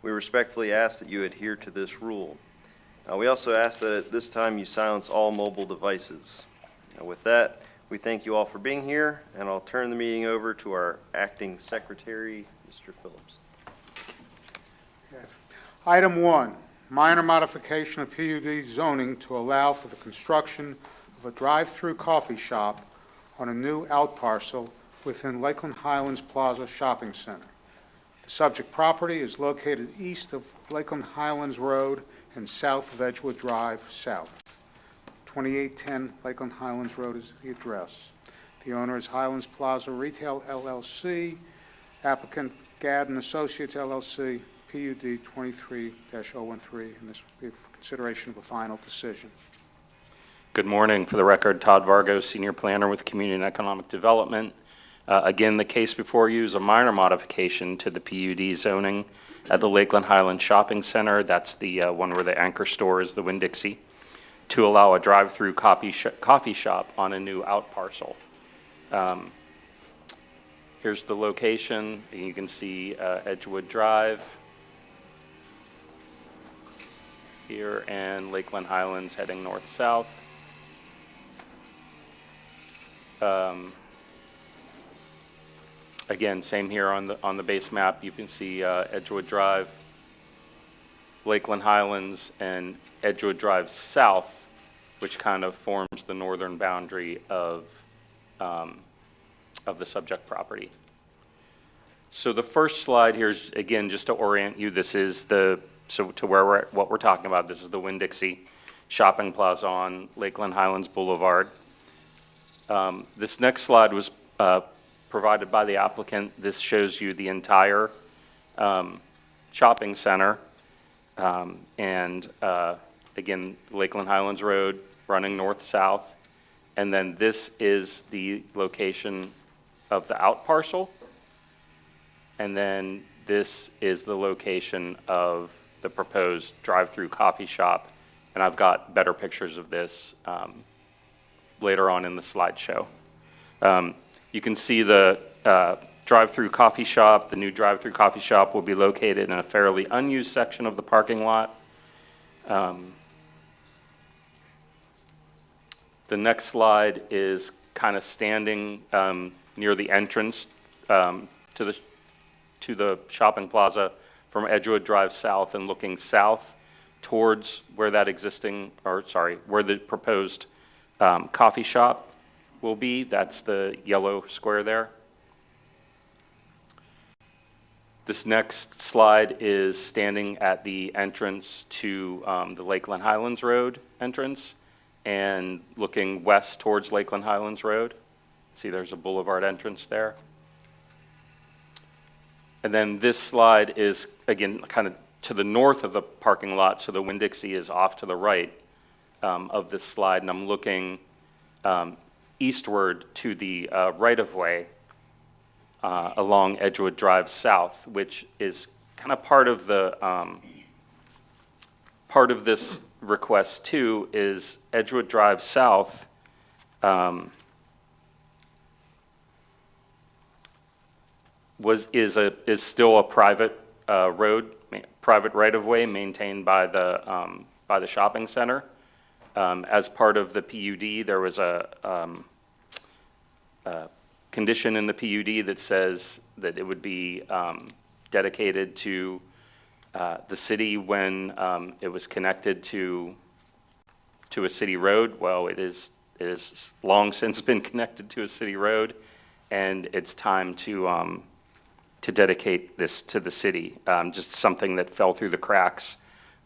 We respectfully ask that you adhere to this rule. We also ask that at this time you silence all mobile devices. With that, we thank you all for being here, and I'll turn the meeting over to our acting secretary, Mr. Phillips. Item 1, minor modification of PUD zoning to allow for the construction of a drive-through coffee shop on a new outparcel within Lakeland Highlands Plaza Shopping Center. The subject property is located east of Lakeland Highlands Road and south of Edgewood Drive South. 2810 Lakeland Highlands Road is the address. The owner is Highlands Plaza Retail LLC, applicant Gadd & Associates LLC, PUD 23-013, and this will be for consideration of a final decision. Good morning. For the record, Todd Vargo, Senior Planner with Community and Economic Development. Again, the case before you is a minor modification to the PUD zoning at the Lakeland Highlands Shopping Center. That's the one where the anchor store is, the Winn-Dixie, to allow a drive-through coffee shop on a new out parcel. Here's the location. You can see Edgewood Drive here and Lakeland Highlands heading north-south. Again, same here on the base map. You can see Edgewood Drive, Lakeland Highlands, and Edgewood Drive South, which kind of forms the northern boundary of the subject property. So the first slide here is, again, just to orient you. This is to where what we're talking about. This is the Winn-Dixie Shopping Plaza on Lakeland Highlands Boulevard. This next slide was provided by the applicant. This shows you the entire shopping center. Again, Lakeland Highlands Road running north-south. And then this is the location of the out parcel. And then this is the location of the proposed drive-through coffee shop. And I've got better pictures of this later on in the slideshow. You can see the drive-through coffee shop. The new drive-through coffee shop will be located in a fairly unused section of the parking lot. The next slide is kind of standing near the entrance to the shopping plaza from Edgewood Drive South and looking south towards where that where the proposed coffee shop will be. That's the yellow square there. This next slide is standing at the entrance to the Lakeland Highlands Road entrance and looking west towards Lakeland Highlands Road. See, there's a boulevard entrance there. And then this slide is, again, kind of to the north of the parking lot, so the Winn-Dixie is off to the right of this slide, and I'm looking eastward to the right-of-way along Edgewood Drive South, which is kind of part of the part of this request too. Is Edgewood Drive South is still a private road, private right-of-way maintained by the shopping center. As part of the PUD, there was a condition in the PUD that says that it would be dedicated to the city when it was connected to a city road. Well, it is long since been connected to a city road, and it's time to dedicate this to the city. Just something that fell through the cracks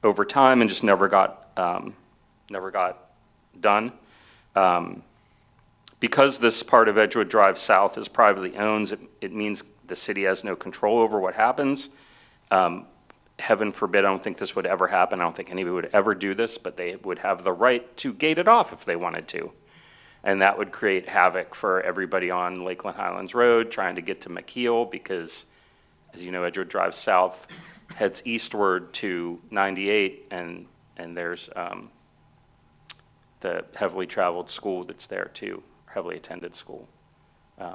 over time and just never got done. Because this part of Edgewood Drive South is privately owned, it means the city has no control over what happens. Heaven forbid, I don't think this would ever happen. I don't think anybody would ever do this, but they would have the right to gate it off if they wanted to. And that would create havoc for everybody on Lakeland Highlands Road trying to get to McKeel, because, as you know, Edgewood Drive South heads eastward to 98, and there's the heavily traveled school that's there too, heavily attended school.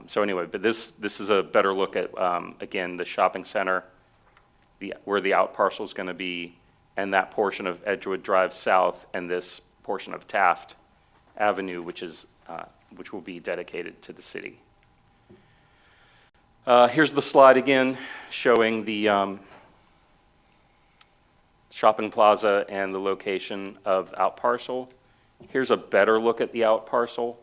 So anyway, but this is a better look at, again, the shopping center where the out parcel is going to be, and that portion of Edgewood Drive South, and this portion of Taft Avenue, which will be dedicated to the city. Here's the slide again, showing the shopping plaza and the location of the out parcel. Here's a better look at the out parcel.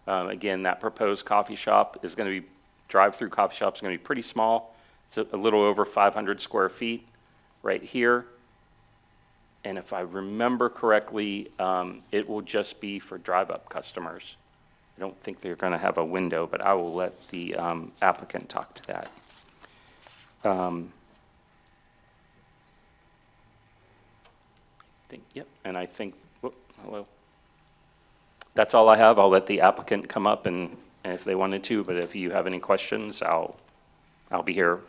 Again, that proposed coffee shop is going to be, drive-through coffee shop is going to be pretty small. It's a little over 500 square feet right here. And if I remember correctly, it will just be for drive-up customers. I don't think they're going to have a window, but I will let the applicant talk to that. Yep, and I think, whoop, hello. That's all I have. I'll let the applicant come up and if they wanted to, but if you have any questions, I'll be here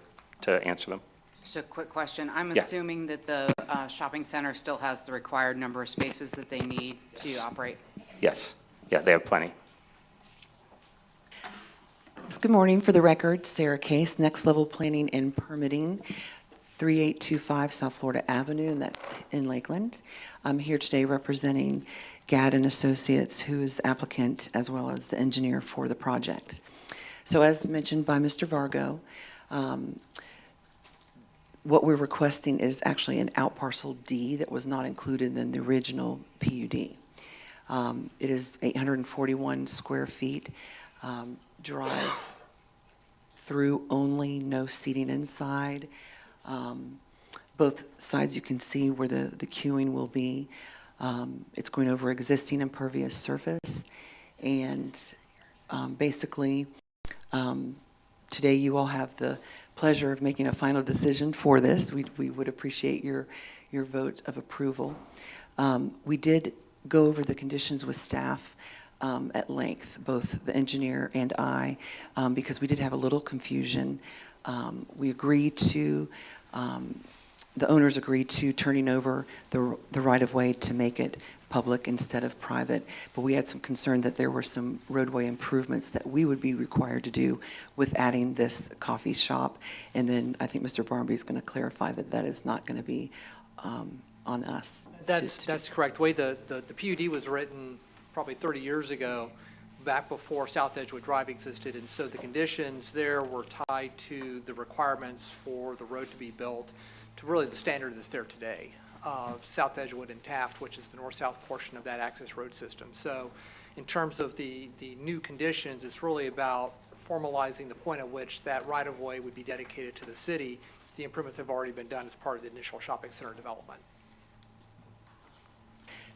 to answer them. Just a quick question. I'm Yeah. assuming that the shopping center still has the required number of spaces that they need to operate? Yes, yeah, they have plenty. Good morning. For the record, Sarah Case, Next Level Planning and Permitting, 3825 South Florida Avenue, and that's in Lakeland. I'm here today representing Gadd and Associates, who is the applicant as well as the engineer for the project. So as mentioned by Mr. Vargo, what we're requesting is actually an out parcel D that was not included in the original PUD. It is 841 square feet, drive through only, no seating inside. Both sides you can see where the queuing will be. It's going over existing impervious surface. And basically, today you all have the pleasure of making a final decision for this. We would appreciate your vote of approval. We did go over the conditions with staff at length, both the engineer and I, because we did have a little confusion. We agreed to, the owners agreed to turning over the right-of-way to make it public instead of private, but we had some concern that there were some roadway improvements that we would be required to do with adding this coffee shop. And then I think Mr. Barmby is going to clarify that that is not going to be on us. That's correct. The way the PUD was written probably 30 years ago, back before South Edgewood Drive existed, and so the conditions there were tied to the requirements for the road to be built to really the standard that's there today. South Edgewood and Taft, which is the north-south portion of that access road system. So in terms of the new conditions, it's really about formalizing the point at which that right-of-way would be dedicated to the city. The improvements have already been done as part of the initial shopping center development.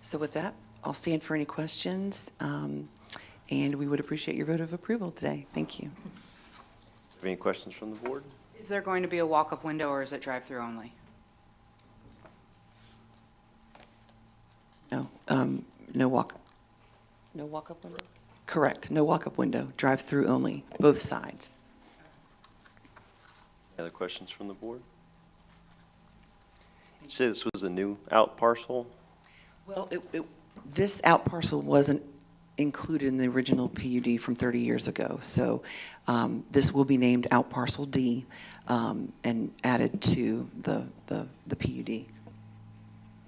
So with that, I'll stand for any questions, and we would appreciate your vote of approval today. Thank you. Any questions from the board? Is there going to be a walk-up window, or is it drive-through only? No, no walk-up window? Correct, no walk-up window, drive-through only, both sides. Any other questions from the board? You say this was a new out parcel? Well, this out parcel wasn't included in the original PUD from 30 years ago, so this will be named out parcel D and added to the PUD.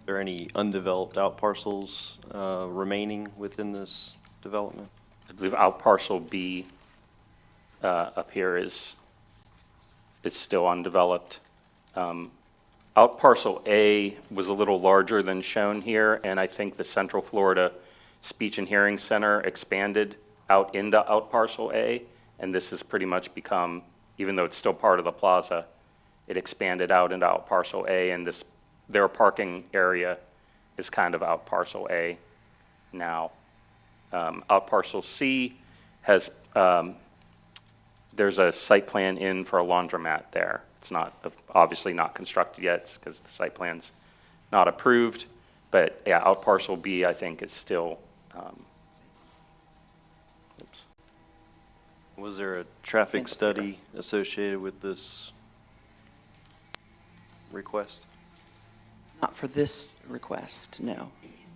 Are there any undeveloped out parcels remaining within this development? I believe out parcel B up here is still undeveloped. Out parcel A was a little larger than shown here, and I think the Central Florida Speech and Hearing Center expanded out into out parcel A, and this has pretty much become, even though it's still part of the plaza, it expanded out into out parcel A, and their parking area is kind of out parcel A now. Out parcel C has, there's a site plan in for a laundromat there. It's not, obviously not constructed yet because the site plan's not approved, but yeah, out parcel B, I think, is still, oops. Was there a traffic study associated with this request? Not for this request, no.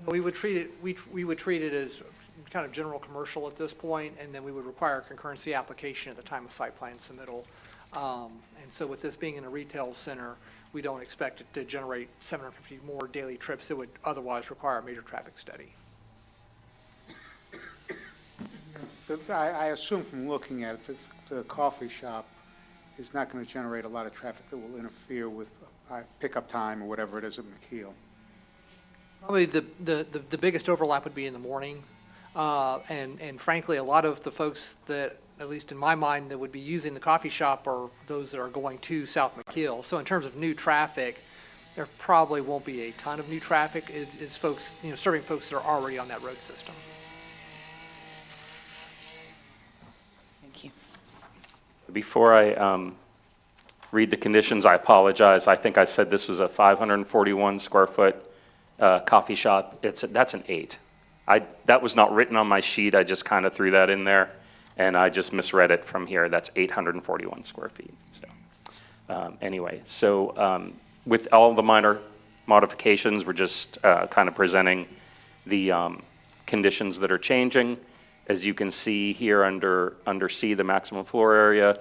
We would treat it, we would treat it as kind of general commercial at this point, and then we would require a concurrency application at the time of site plan submittal. And so with this being in a retail center, we don't expect it to generate 750 more daily trips that would otherwise require a major traffic study. I assume from looking at it, that the coffee shop is not going to generate a lot of traffic that will interfere with pickup time or whatever it is at McKeel. Probably the biggest overlap would be in the morning. And frankly, a lot of the folks that, at least in my mind, that would be using the coffee shop are those that are going to South McKeel. So in terms of new traffic, there probably won't be a ton of new traffic. It's folks, serving folks that are already on that road system. Thank you. Before I read the conditions, I apologize. I think I said this was a 541 square foot coffee shop. That's an 8. That was not written on my sheet. I just kind of threw that in there, and I just misread it from here. That's 841 square feet. So anyway, with all the minor modifications, we're just kind of presenting the conditions that are changing. As you can see here under C, the maximum floor area.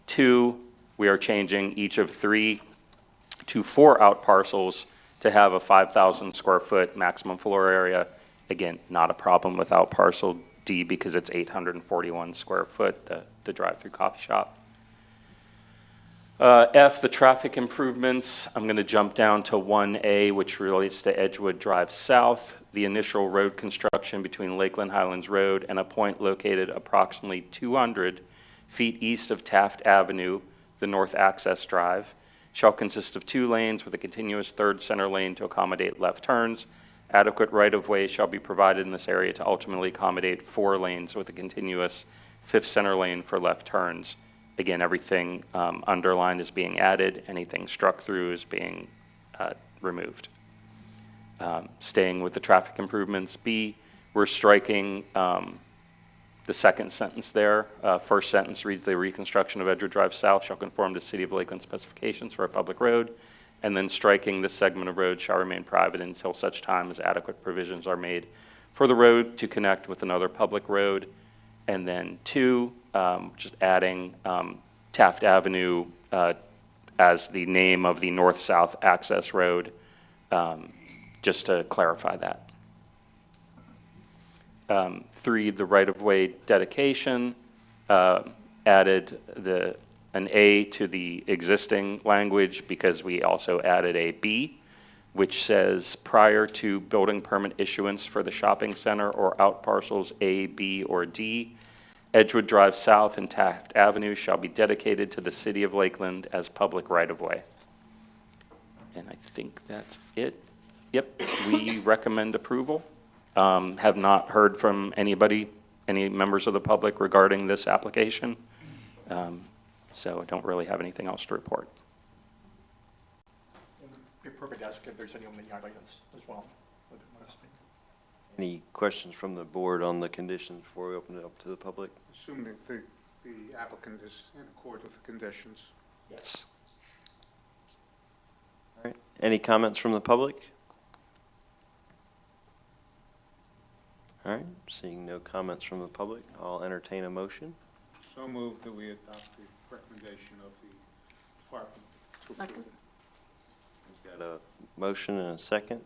2, we are changing each of 3 to 4 out parcels to have a 5,000 square foot maximum floor area. Again, not a problem with out parcel D because it's 841 square foot, the drive-through coffee shop. F, the traffic improvements, I'm going to jump down to 1A, which relates to Edgewood Drive South. The initial road construction between Lakeland Highlands Road and a point located approximately 200 feet east of Taft Avenue, the north access drive, shall consist of 2 lanes with a continuous third center lane to accommodate left turns. Adequate right-of-way shall be provided in this area to ultimately accommodate 4 lanes with a continuous 5th center lane for left turns. Again, everything underlined is being added. Anything struck through is being removed. Staying with the traffic improvements, B, we're striking the second sentence there. First sentence reads, the reconstruction of Edgewood Drive South shall conform to City of Lakeland specifications for a public road. And then striking this segment of road shall remain private until such time as adequate provisions are made for the road to connect with another public road. And then 2, just adding Taft Avenue as the name of the north-south access road, just to clarify that. 3, the right-of-way dedication, added an A to the existing language because we also added a B, which says prior to building permit issuance for the shopping center or out parcels A, B, or D, Edgewood Drive South and Taft Avenue shall be dedicated to the City of Lakeland as public right-of-way. And I think that's it. Yep, we recommend approval. Have not heard from anybody, any members of the public regarding this application. So I don't really have anything else to report. Be appropriate to ask if there's any on the audience as well. Any questions from the board on the conditions before we open it up to the public? Assume that the applicant is in accord with the conditions. Yes. All right. Any comments from the public? All right. Seeing no comments from the public, I'll entertain a motion. So moved that we adopt the recommendation of the department. Second. We've got a motion and a second.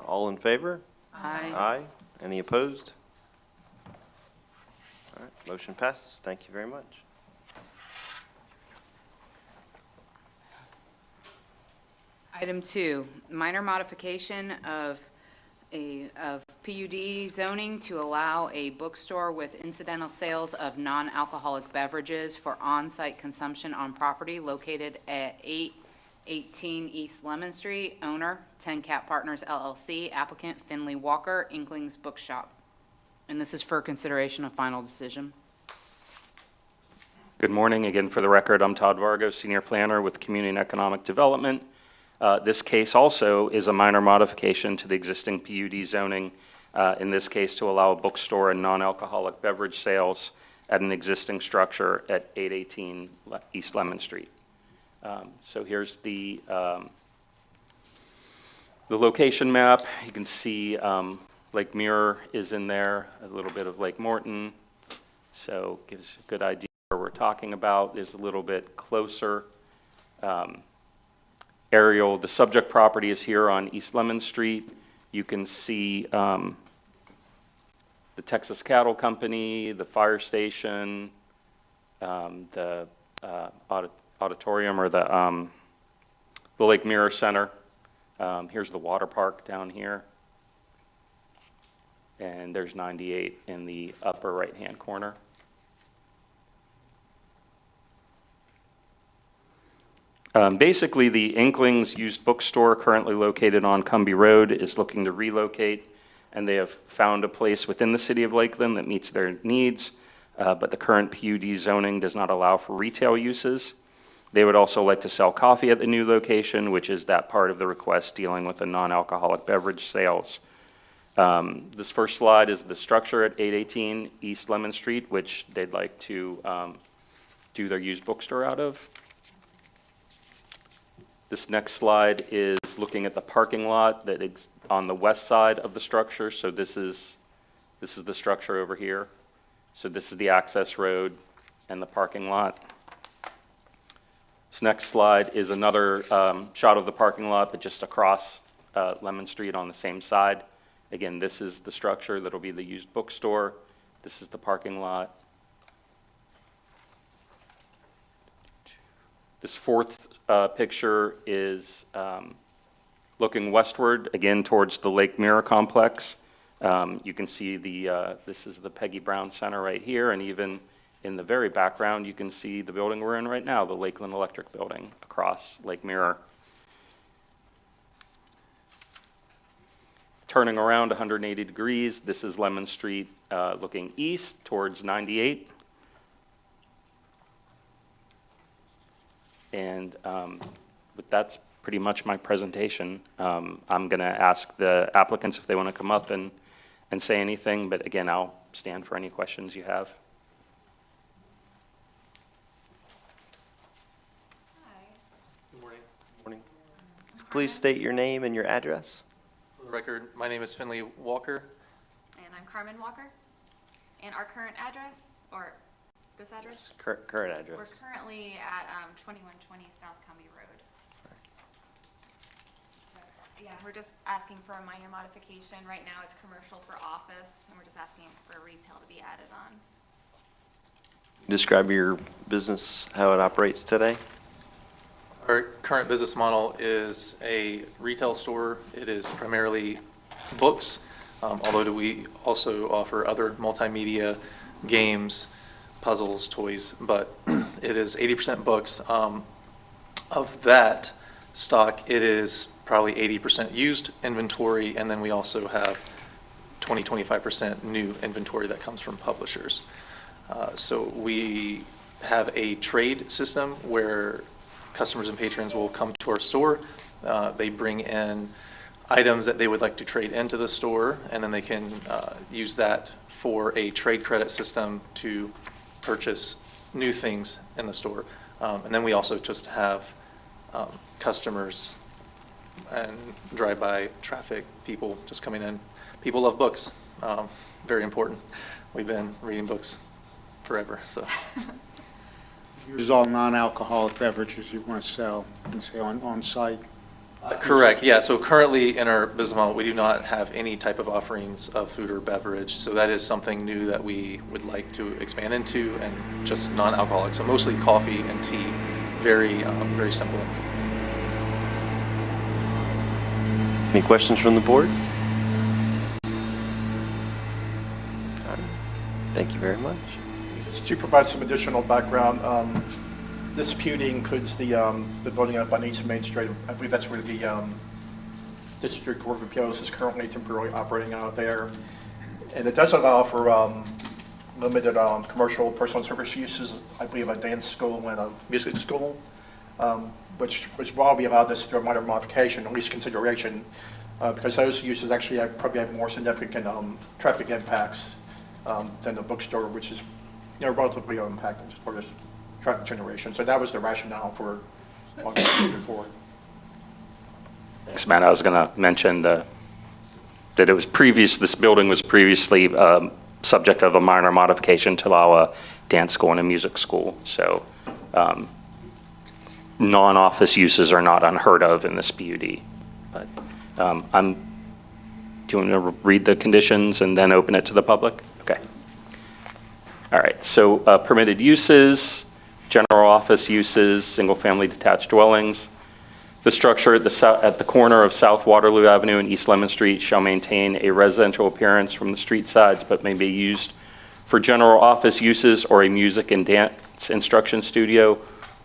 All in favor? Aye. Aye. Any opposed? All right, motion passes. Thank you very much. Item 2, minor modification of PUD zoning to allow a bookstore with incidental sales of non-alcoholic beverages for on-site consumption on property located at 818 East Lemon Street. Owner, 10 Cat Partners LLC. Applicant, Finley Walker, Inkling's Bookshop. And this is for consideration of final decision. Good morning. Again, for the record, I'm Todd Vargo, Senior Planner with Community and Economic Development. This case also is a minor modification to the existing PUD zoning, in this case to allow a bookstore and non-alcoholic beverage sales at an existing structure at 818 East Lemon Street. So here's the location map. You can see Lake Mirror is in there, a little bit of Lake Morton, so gives a good idea where we're talking about. Is a little bit closer aerial. The subject property is here on East Lemon Street. You can see the Texas Cattle Company, the fire station, the auditorium or the Lake Mirror Center. Here's the water park down here. And there's 98 in the upper right-hand corner. Basically, the Inklings used bookstore currently located on Cumbie Road is looking to relocate, and they have found a place within the city of Lakeland that meets their needs, but the current PUD zoning does not allow for retail uses. They would also like to sell coffee at the new location, which is that part of the request dealing with the non-alcoholic beverage sales. This first slide is the structure at 818 East Lemon Street, which they'd like to do their used bookstore out of. This next slide is looking at the parking lot that is on the west side of the structure. So this is the structure over here. So this is the access road and the parking lot. This next slide is another shot of the parking lot, but just across Lemon Street on the same side. Again, this is the structure that'll be the used bookstore. This is the parking lot. This fourth picture is looking westward, again, towards the Lake Mirror complex. You can see this is the Peggy Brown Center right here, and even in the very background, you can see the building we're in right now, the Lakeland Electric Building across Lake Mirror. Turning around 180 degrees, this is Lemon Street looking east towards 98. And but that's pretty much my presentation. I'm going to ask the applicants if they want to come up and say anything, but again, I'll stand for any questions you have. Morning. Please state your name and your address. For the record, my name is Finley Walker. And I'm Carmen Walker. And our current address, or this address? Current We're address. currently at 2120 South Cumbie Road. Yeah, we're just asking for a minor modification. Right now it's commercial for office, and we're just asking for retail to be added on. Describe your business, how it operates today. Our current business model is a retail store. It is primarily books, although we also offer other multimedia, games, puzzles, toys, but it is 80% books. Of that stock, it is probably 80% used inventory, and then we also have 25% new inventory that comes from publishers. So we have a trade system where customers and patrons will come to our store. They bring in items that they would like to trade into the store, and then they can use that for a trade credit system to purchase new things in the store. And then we also just have customers and drive-by traffic, people just coming in. People love books, very important. We've been reading books forever, so. Use all non-alcoholic beverages you want to sell, and say on site. Correct, yeah, so currently in our business model, we do not have any type of offerings of food or beverage, so that is something new that we would like to expand into, and just non-alcoholic, so mostly coffee and tea, very, very simple. Any questions from the board? Thank you very much. Just to provide some additional background, this PUD includes the building up on East Main Street. I believe that's where the District Court of Appeals is currently temporarily operating out of there. And it does allow for limited commercial personal service uses, I believe a dance school and a music school, which will be allowed this through a minor modification, at least consideration, because those uses actually probably have more significant traffic impacts than the bookstore, which is relatively low impact as far as traffic generation. So that was the rationale for moving forward. Thanks, Matt. I was going to mention that it was this building was previously subject of a minor modification to allow a dance school and a music school. So non-office uses are not unheard of in this PUD. But do you want to read the conditions and then open it to the public? Okay. All right, so permitted uses, general office uses, single-family detached dwellings. The structure at the corner of South Waterloo Avenue and East Lemon Street shall maintain a residential appearance from the street sides, but may be used for general office uses or a music and dance instruction studio,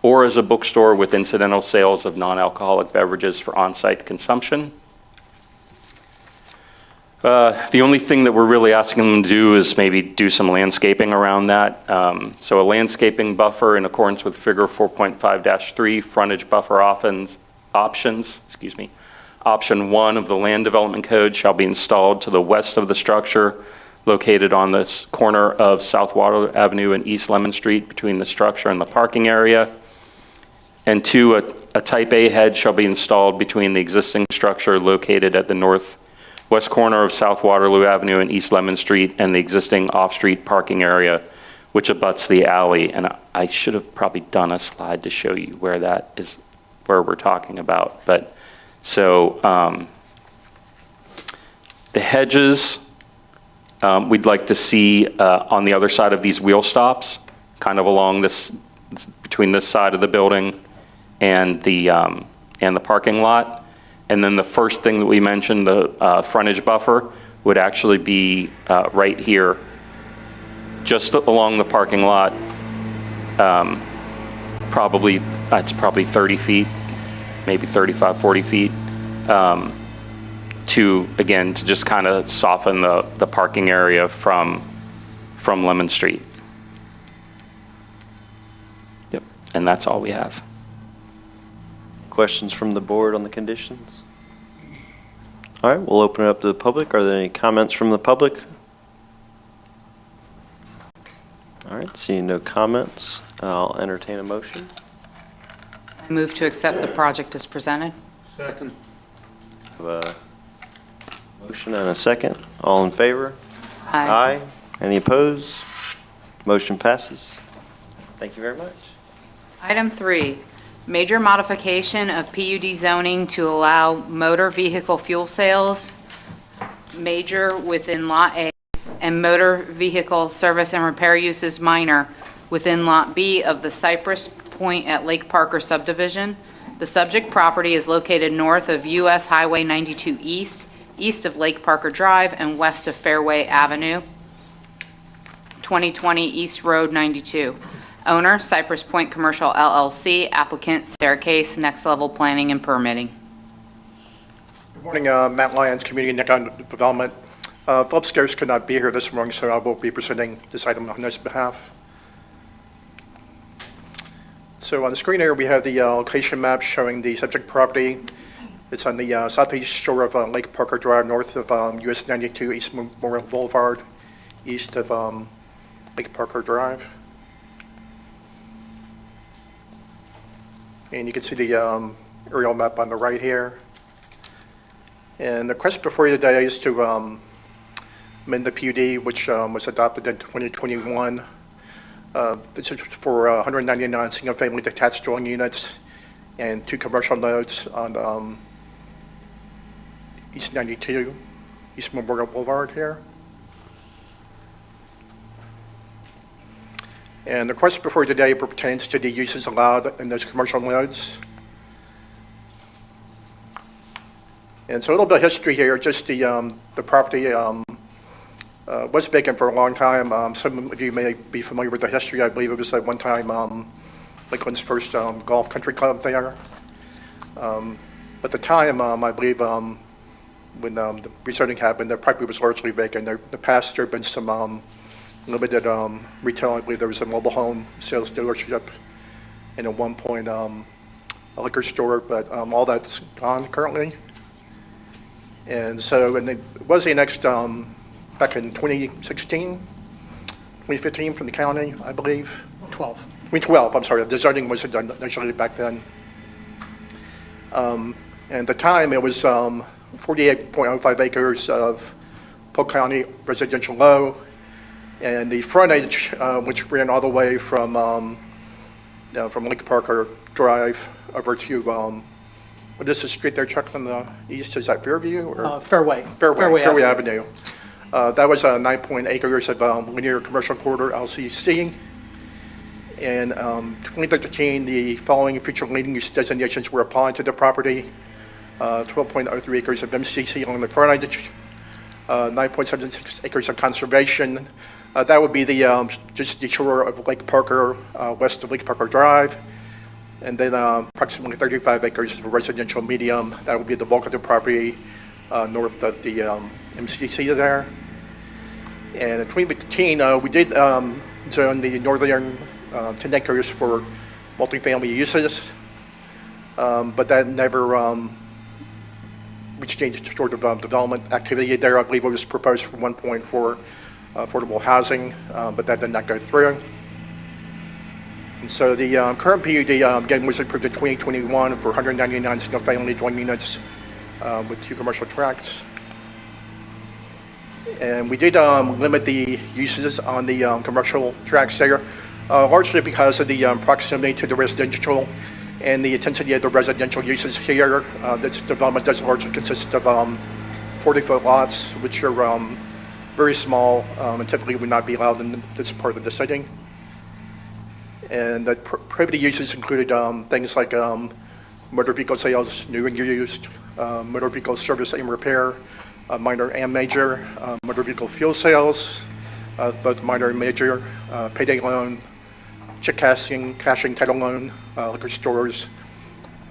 or as a bookstore with incidental sales of non-alcoholic beverages for on-site consumption. The only thing that we're really asking them to do is maybe do some landscaping around that. So a landscaping buffer in accordance with figure 4.5-3, frontage buffer options, Option 1 of the Land Development Code shall be installed to the west of the structure located on this corner of South Waterloo Avenue and East Lemon Street between the structure and the parking area. And 2, a type A head shall be installed between the existing structure located at the northwest corner of South Waterloo Avenue and East Lemon Street and the existing off-street parking area, which abuts the alley. And I should have probably done a slide to show you where that is, where we're talking about. But so the hedges, we'd like to see on the other side of these wheel stops, kind of along this, between this side of the building and the parking lot. And then the first thing that we mentioned, the frontage buffer, would actually be right here, just along the parking lot. It's probably 30 feet, maybe 35, 40 feet, to just kind of soften the parking area from Lemon Street. Yep, and that's all we have. Questions from the board on the conditions? All right, we'll open it up to the public. Are there any comments from the public? All right, seeing no comments, I'll entertain a motion. I move to accept the project as presented. Second. Have a motion and a second. All in favor? Aye. Any opposed? Motion passes. Thank you very much. Item 3, major modification of PUD zoning to allow motor vehicle fuel sales, major within Lot A, and motor vehicle service and repair uses minor within Lot B of the Cypress Point at Lake Parker subdivision. The subject property is located north of US Highway 92 East, east of Lake Parker Drive, and west of Fairway Avenue, 2020 East Road 92. Owner, Cypress Point Commercial LLC. Applicant, Sarah Case, Next Level Planning and Permitting. Good morning, Matt Lyons, Community and Economic Development. Philip Scares could not be here this morning, so I will be presenting this item on his behalf. So on the screen here, we have the location map showing the subject property. It's on the southeast shore of Lake Parker Drive, north of US 92 East Memorial Boulevard, east of Lake Parker Drive. And you can see the aerial map on the right here. And the request before you today is to amend the PUD, which was adopted in 2021. This is for 199 single-family detached dwelling units and 2 commercial nodes on East 92, East Memorial Boulevard here. And the request before you today pertains to the uses allowed in those commercial nodes. And so a little bit of history here, just the property was vacant for a long time. Some of you may be familiar with the history. I believe it was at one time Lakeland's first golf country club there. At the time, I believe when the rezoning happened, the property was largely vacant. In the past, there have been some limited retail. I believe there was a mobile home sales dealership and at one point a liquor store, but all that's gone currently. And so, and it was annexed back in 2016, 2015 from the county, I believe. 2012, I'm sorry, the zoning was done initially back then. And at the time, it was 48.05 acres of Polk County residential low, and the frontage, which ran all the way from Lake Parker Drive over to, what is the street there, Chuck, on the east? Is that Fairview or? Fairway. Fairway Avenue. Avenue. That was 9 acres of linear commercial corridor LCC. In 2013, the following future land use designations were applied to the property. 12.03 acres of MCC along the frontage, 9.76 acres of conservation. That would be the just the shore of Lake Parker, west of Lake Parker Drive. And then approximately 35 acres of residential medium. That would be the bulk of the property north of the MCC there. And in 2015, we did zone the northern 10 acres for multifamily uses, but that never reached any sort of development activity there. I believe it was proposed for 1.4 affordable housing, but that did not go through. And so the current PUD, again, was approved in 2021 for 199 single-family dwelling units with 2 commercial tracts. And we did limit the uses on the commercial tracts there, largely because of the proximity to the residential and the intensity of the residential uses here. This development does largely consist of 40-foot lots, which are very small and typically would not be allowed in this part of the city. And the prohibited uses included things like motor vehicle sales, new and used, motor vehicle service and repair, minor and major, motor vehicle fuel sales, both minor and major, payday loan, check cashing, title loan, liquor stores,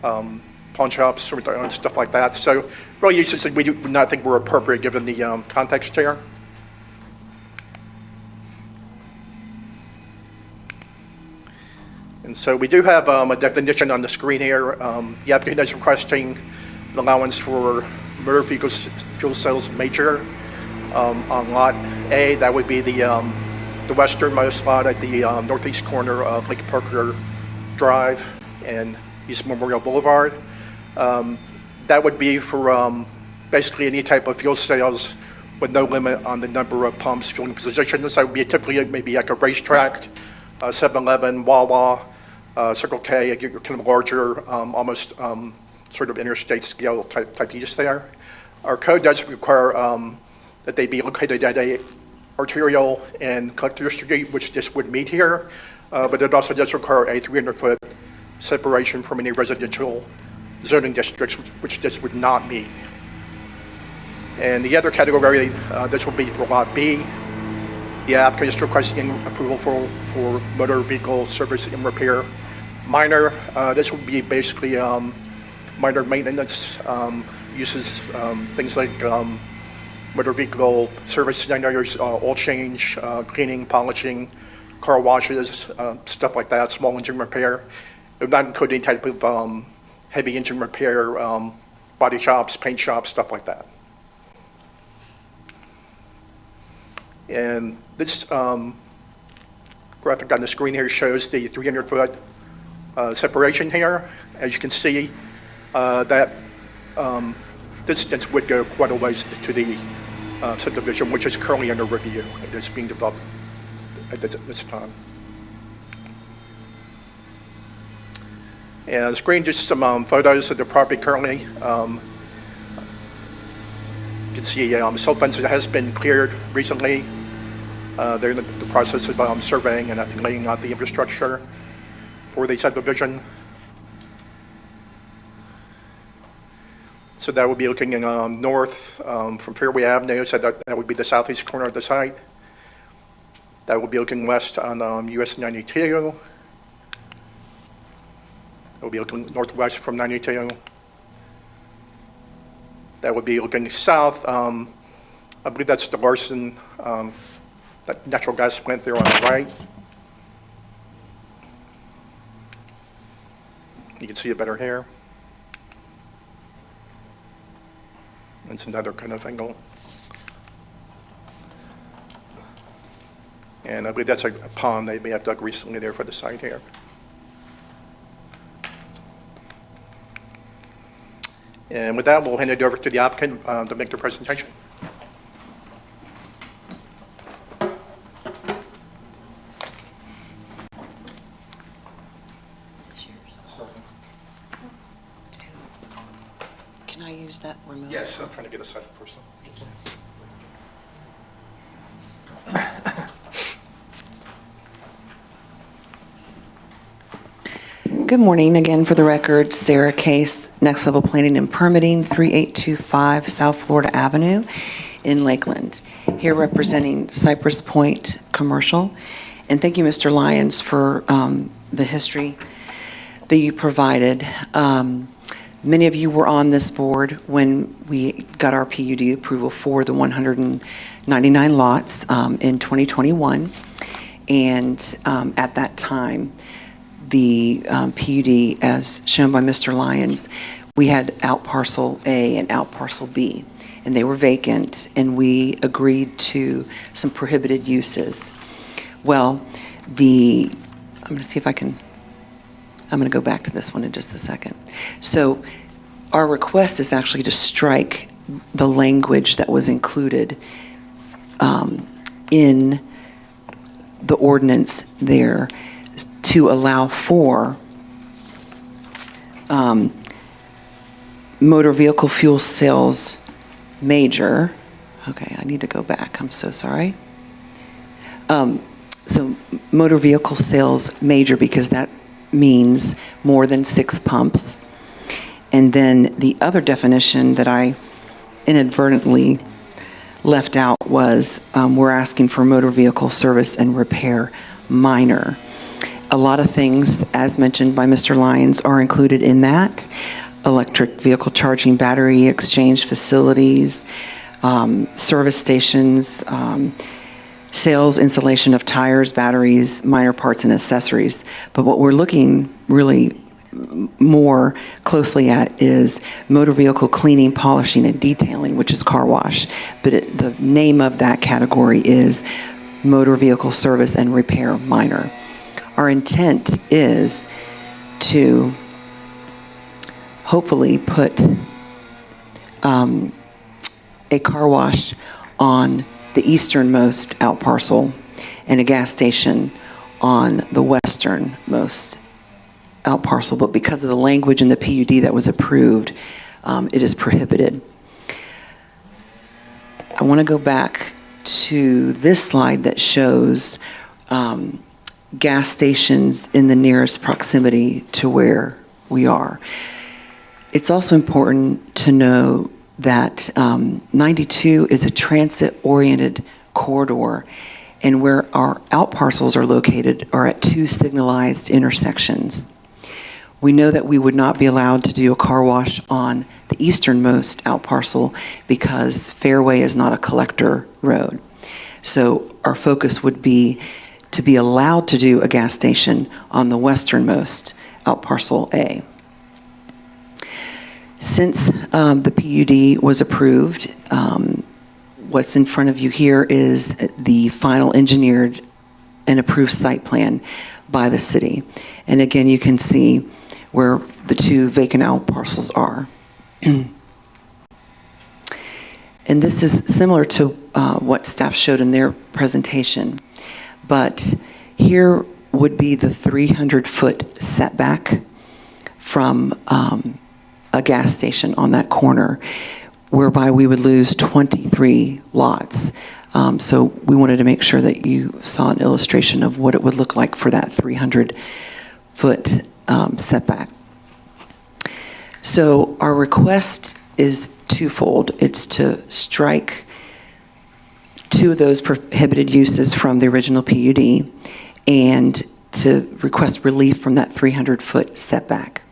pawn shops, and stuff like that. So really uses that we do not think were appropriate given the context here. And so we do have a definition on the screen here. The applicant is requesting an allowance for motor vehicle fuel sales major on Lot A. That would be the westernmost lot at the northeast corner of Lake Parker Drive and East Memorial Boulevard. That would be for basically any type of fuel sales with no limit on the number of pumps, fueling positions. That would be typically maybe like a racetrack, 7-Eleven, Wawa, Circle K, kind of larger, almost sort of interstate scale type use there. Our code does require that they be located at a arterial and collector street, which this would meet here, but it also does require a 300-foot separation from any residential zoning districts, which this would not meet. And the other category, this will be for Lot B. The applicant is requesting approval for motor vehicle service and repair minor. This would be basically minor maintenance uses, things like motor vehicle service centers, oil change, cleaning, polishing, car washes, stuff like that, small engine repair. It would not include any type of heavy engine repair, body shops, paint shops, stuff like that. And this graphic on the screen here shows the 300-foot separation here. As you can see, that distance would go quite a ways to the subdivision, which is currently under review. It is being developed at this time. And the screen just some photos of the property currently. You can see cell fence has been cleared recently. They're in the process of surveying and I think laying out the infrastructure for the subdivision. So that would be looking in, north from Fairway Avenue, so that would be the southeast corner of the site. That would be looking west on US 92. That would be looking northwest from 92. That would be looking south. I believe that's the Larson, that natural gas plant there on the right. You can see it better here. It's another kind of angle. And I believe that's a pond they may have dug recently there for the site here. And with that, we'll hand it over to the applicant to make the presentation. use that remote? Yes, I'm trying to get a second person. Good morning. Again, for the record, Sarah Case, Next Level Planning and Permitting, 3825 South Florida Avenue in Lakeland. Here representing Cypress Point Commercial. And thank you, Mr. Lyons, for the history that you provided. Many of you were on this board when we got our PUD approval for the 199 lots in 2021. And at that time, the PUD, as shown by Mr. Lyons, we had out parcel A and out parcel B, and they were vacant, and we agreed to some prohibited uses. Well, I'm going to see if I'm going to go back to this one in just a second. So our request is actually to strike the language that was included in the ordinance there to allow for motor vehicle fuel sales major. Okay, I need to go back. I'm so sorry. So motor vehicle sales major, because that means more than 6 pumps. And then the other definition that I inadvertently left out was we're asking for motor vehicle service and repair minor. A lot of things, as mentioned by Mr. Lyons, are included in that. Electric vehicle charging, battery exchange facilities, service stations, sales, installation of tires, batteries, minor parts, and accessories. But what we're looking really more closely at is motor vehicle cleaning, polishing, and detailing, which is car wash. But the name of that category is motor vehicle service and repair minor. Our intent is to hopefully put a car wash on the easternmost out parcel and a gas station on the westernmost out parcel. But because of the language in the PUD that was approved, it is prohibited. I want to go back to this slide that shows gas stations in the nearest proximity to where we are. It's also important to know that 92 is a transit-oriented corridor, and where our out parcels are located are at 2 signalized intersections. We know that we would not be allowed to do a car wash on the easternmost out parcel because Fairway is not a collector road. So our focus would be to be allowed to do a gas station on the westernmost out parcel A. Since the PUD was approved, what's in front of you here is the final engineered and approved site plan by the city. And again, you can see where the 2 vacant out parcels are. And this is similar to what staff showed in their presentation. But here would be the 300-foot setback from a gas station on that corner, whereby we would lose 23 lots. So we wanted to make sure that you saw an illustration of what it would look like for that 300-foot setback. So our request is twofold. It's to strike 2 of those prohibited uses from the original PUD and to request relief from that 300-foot setback.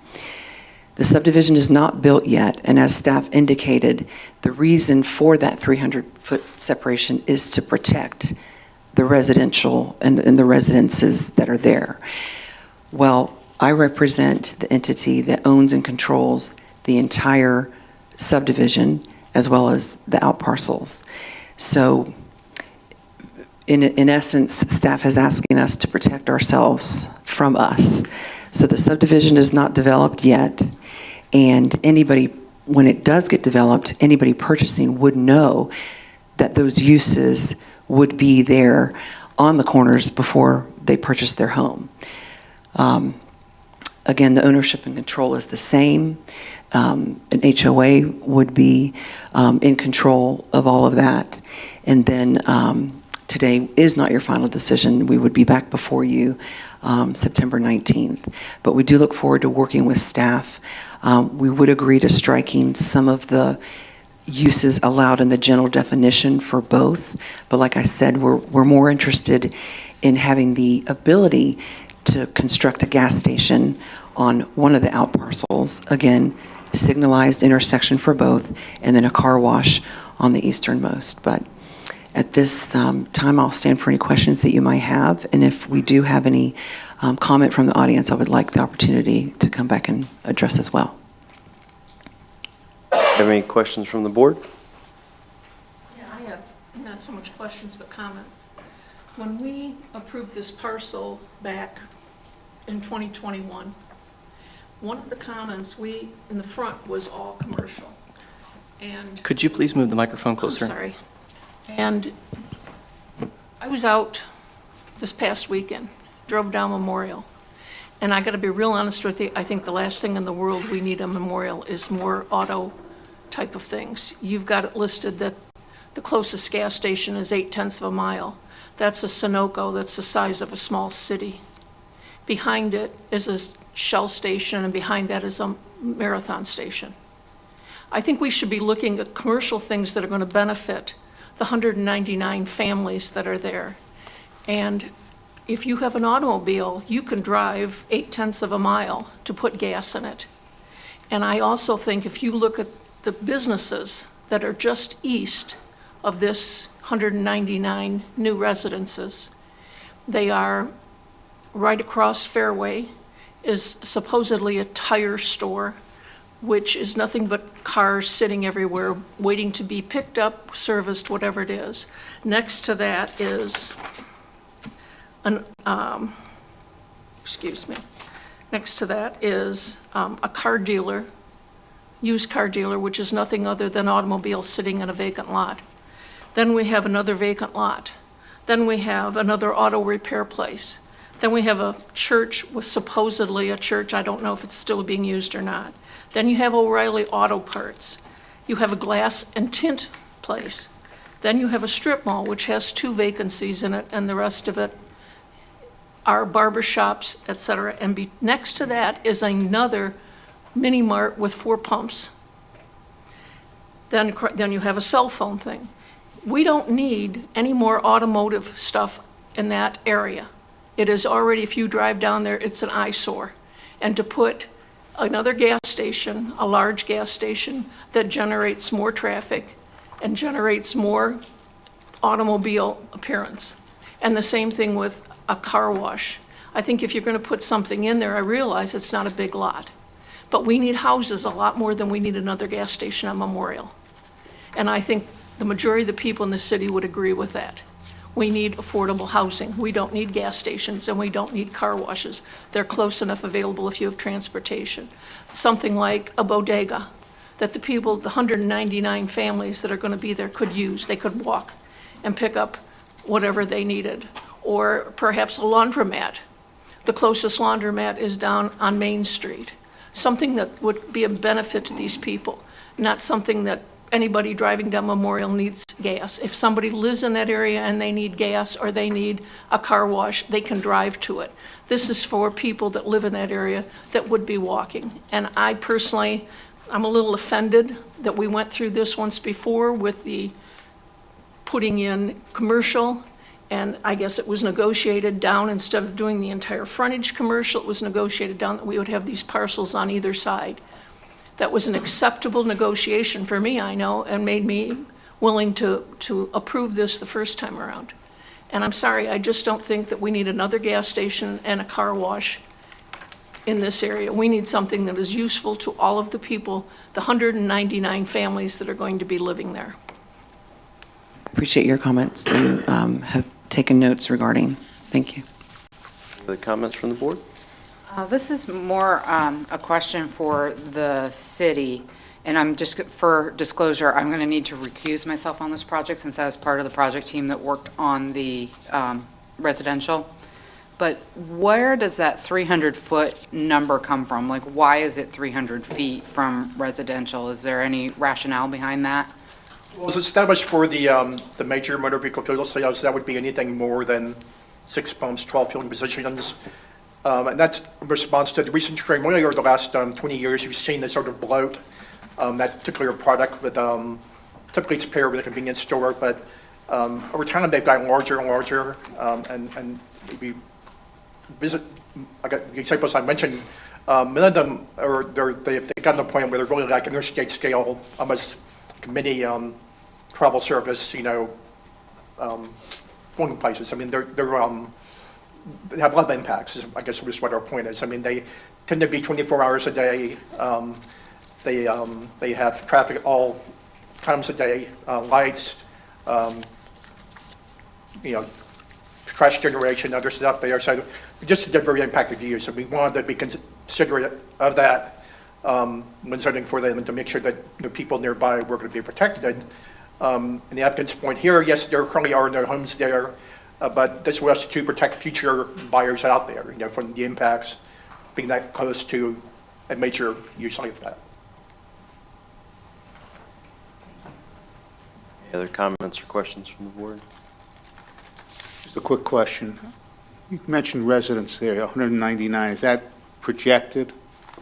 The subdivision is not built yet, and as staff indicated, the reason for that 300-foot separation is to protect the residential and the residences that are there. Well, I represent the entity that owns and controls the entire subdivision as well as the out parcels. So in essence, staff is asking us to protect ourselves from us. So the subdivision is not developed yet, and anybody, when it does get developed, anybody purchasing would know that those uses would be there on the corners before they purchase their home. Again, the ownership and control is the same. An HOA would be in control of all of that. And then today is not your final decision. We would be back before you September 19th. But we do look forward to working with staff. We would agree to striking some of the uses allowed in the general definition for both. But like I said, we're more interested in having the ability to construct a gas station on one of the out parcels. Again, signalized intersection for both, and then a car wash on the easternmost. But at this time, I'll stand for any questions that you might have. And if we do have any comment from the audience, I would like the opportunity to come back and address as well. Have any questions from the board? Yeah, I have not so much questions, but comments. When we approved this parcel back in 2021, one of the comments in the front was all commercial. And Could you please move the microphone I'm closer? sorry. And I was out this past weekend, drove down Memorial, and I got to be real honest with you, I think the last thing in the world we need on Memorial is more auto type of things. You've got it listed that the closest gas station is 0.8 of a mile. That's a Sunoco, that's the size of a small city. Behind it is a Shell station, and behind that is a Marathon station. I think we should be looking at commercial things that are going to benefit the 199 families that are there. And if you have an automobile, you can drive 0.8 of a mile to put gas in it. And I also think if you look at the businesses that are just east of this 199 new residences, they are right across Fairway is supposedly a tire store, which is nothing but cars sitting everywhere waiting to be picked up, serviced, whatever it is. Next to that is next to that is a car dealer, used car dealer, which is nothing other than automobiles sitting in a vacant lot. Then we have another vacant lot. Then we have another auto repair place. Then we have a church, was supposedly a church, I don't know if it's still being used or not. Then you have O'Reilly Auto Parts. You have a glass and tint place. Then you have a strip mall, which has 2 vacancies in it, and the rest of it are barber shops, et cetera. And next to that is another mini mart with 4 pumps. Then you have a cell phone thing. We don't need any more automotive stuff in that area. It is already, if you drive down there, it's an eyesore. And to put another gas station, a large gas station that generates more traffic and generates more automobile appearance. And the same thing with a car wash. I think if you're going to put something in there, I realize it's not a big lot. But we need houses a lot more than we need another gas station on Memorial. And I think the majority of the people in the city would agree with that. We need affordable housing. We don't need gas stations, and we don't need car washes. They're close enough available if you have transportation. Something like a bodega that the people, the 199 families that are going to be there could use. They could walk and pick up whatever they needed. Or perhaps a laundromat. The closest laundromat is down on Main Street. Something that would be a benefit to these people, not something that anybody driving down Memorial needs gas. If somebody lives in that area and they need gas or they need a car wash, they can drive to it. This is for people that live in that area that would be walking. And I personally, I'm a little offended that we went through this once before with the putting in commercial, and I guess it was negotiated down, instead of doing the entire frontage commercial, it was negotiated down that we would have these parcels on either side. That was an acceptable negotiation for me, I know, and made me willing to approve this the first time around. And I'm sorry, I just don't think that we need another gas station and a car wash in this area. We need something that is useful to all of the people, the 199 families that are going to be living there. Appreciate your comments and have taken notes regarding. Thank you. Other comments from the board? This is more a question for the city, and I'm just, for disclosure, I'm going to need to recuse myself on this project since I was part of the project team that worked on the residential. But where does that 300-foot number come from? Like, why is it 300 feet from residential? Is there any rationale behind that? Well, it's established for the major motor vehicle fuel sales, that would be anything more than 6 pumps, 12 fueling positions. And that's in response to the recent trend, really over the last 20 years, you've seen this sort of bloat, that particular product with, typically it's paired with a convenience store, but over time they've gotten larger and larger, and maybe visit, I got the examples I mentioned, many of them are, they've gotten to the point where they're really like interstate scale, almost like mini travel service, going places. I mean, they have a lot of impacts, I guess is what our point is. I mean, they tend to be 24 hours a day. They have traffic all times a day, lights, trash generation, other stuff there. So just a very impacted use. So we wanted to be considerate of that when zoning for them, and to make sure that people nearby were going to be protected. And the applicant's point here, yes, there currently are no homes there, but this was to protect future buyers out there, from the impacts being that close to a major use like that. Any other comments or questions from the board? Just a quick question. You mentioned residents there, 199. Is that projected?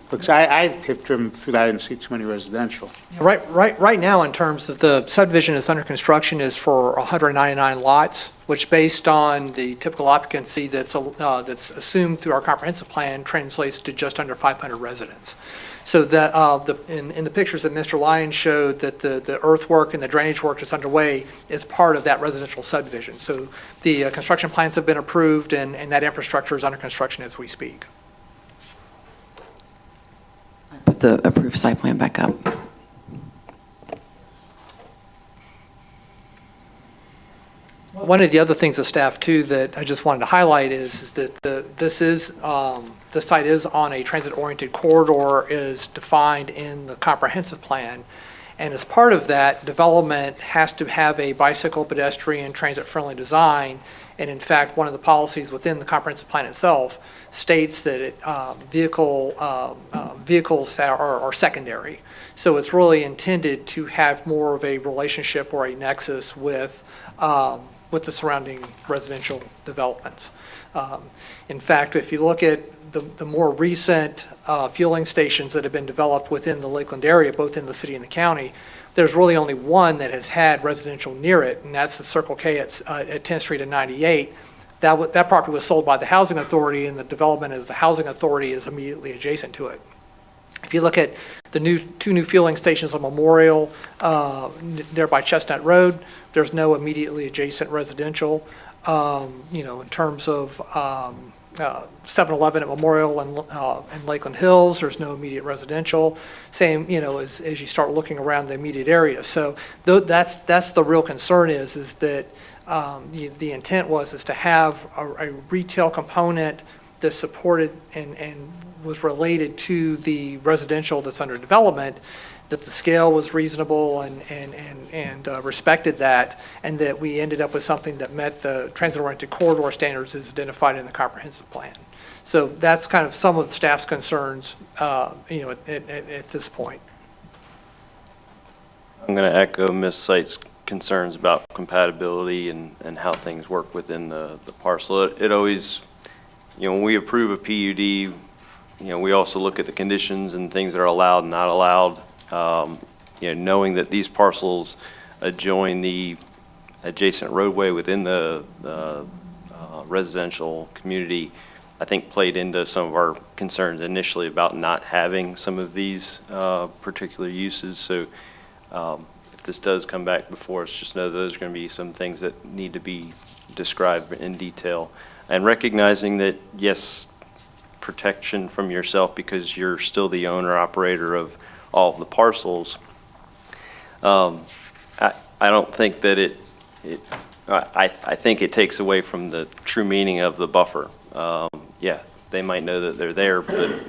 Because I have driven through that and see too many residential. Right now, in terms of the subdivision that's under construction is for 199 lots, which based on the typical occupancy that's assumed through our comprehensive plan translates to just under 500 residents. So that in the pictures that Mr. Lyons showed, that the earthwork and the drainage work that's underway is part of that residential subdivision. So the construction plans have been approved, and that infrastructure is under construction as we speak. Put the approved site plan back up. One of the other things of staff too that I just wanted to highlight is that the site is on a transit-oriented corridor, is defined in the comprehensive plan. And as part of that, development has to have a bicycle, pedestrian, transit-friendly design. And in fact, one of the policies within the comprehensive plan itself states that vehicles are secondary. So it's really intended to have more of a relationship or a nexus with the surrounding residential developments. In fact, if you look at the more recent fueling stations that have been developed within the Lakeland area, both in the city and the county, there's really only one that has had residential near it, and that's the Circle K at 10th Street and 98. That property was sold by the Housing Authority, and the development as the Housing Authority is immediately adjacent to it. If you look at the two new fueling stations on Memorial, there by Chestnut Road, there's no immediately adjacent residential. In terms of 7-Eleven at Memorial and Lakeland Hills, there's no immediate residential. Same, as you start looking around the immediate area. So that's the real concern is that the intent is to have a retail component that's supported and was related to the residential that's under development, that the scale was reasonable and respected that, and that we ended up with something that met the transit-oriented corridor standards as identified in the comprehensive plan. So that's kind of some of the staff's concerns, at this point. I'm going to echo Ms. Sight's concerns about compatibility and how things work within the parcel. It always, when we approve a PUD, we also look at the conditions and things that are allowed and not allowed. Knowing that these parcels adjoin the adjacent roadway within the residential community, I think played into some of our concerns initially about not having some of these particular uses. So if this does come back before us, just know those are going to be some things that need to be described in detail. And recognizing that, yes, protection from yourself because you're still the owner operator of all of the parcels. I don't think that I think it takes away from the true meaning of the buffer. Yeah, they might know that they're there, but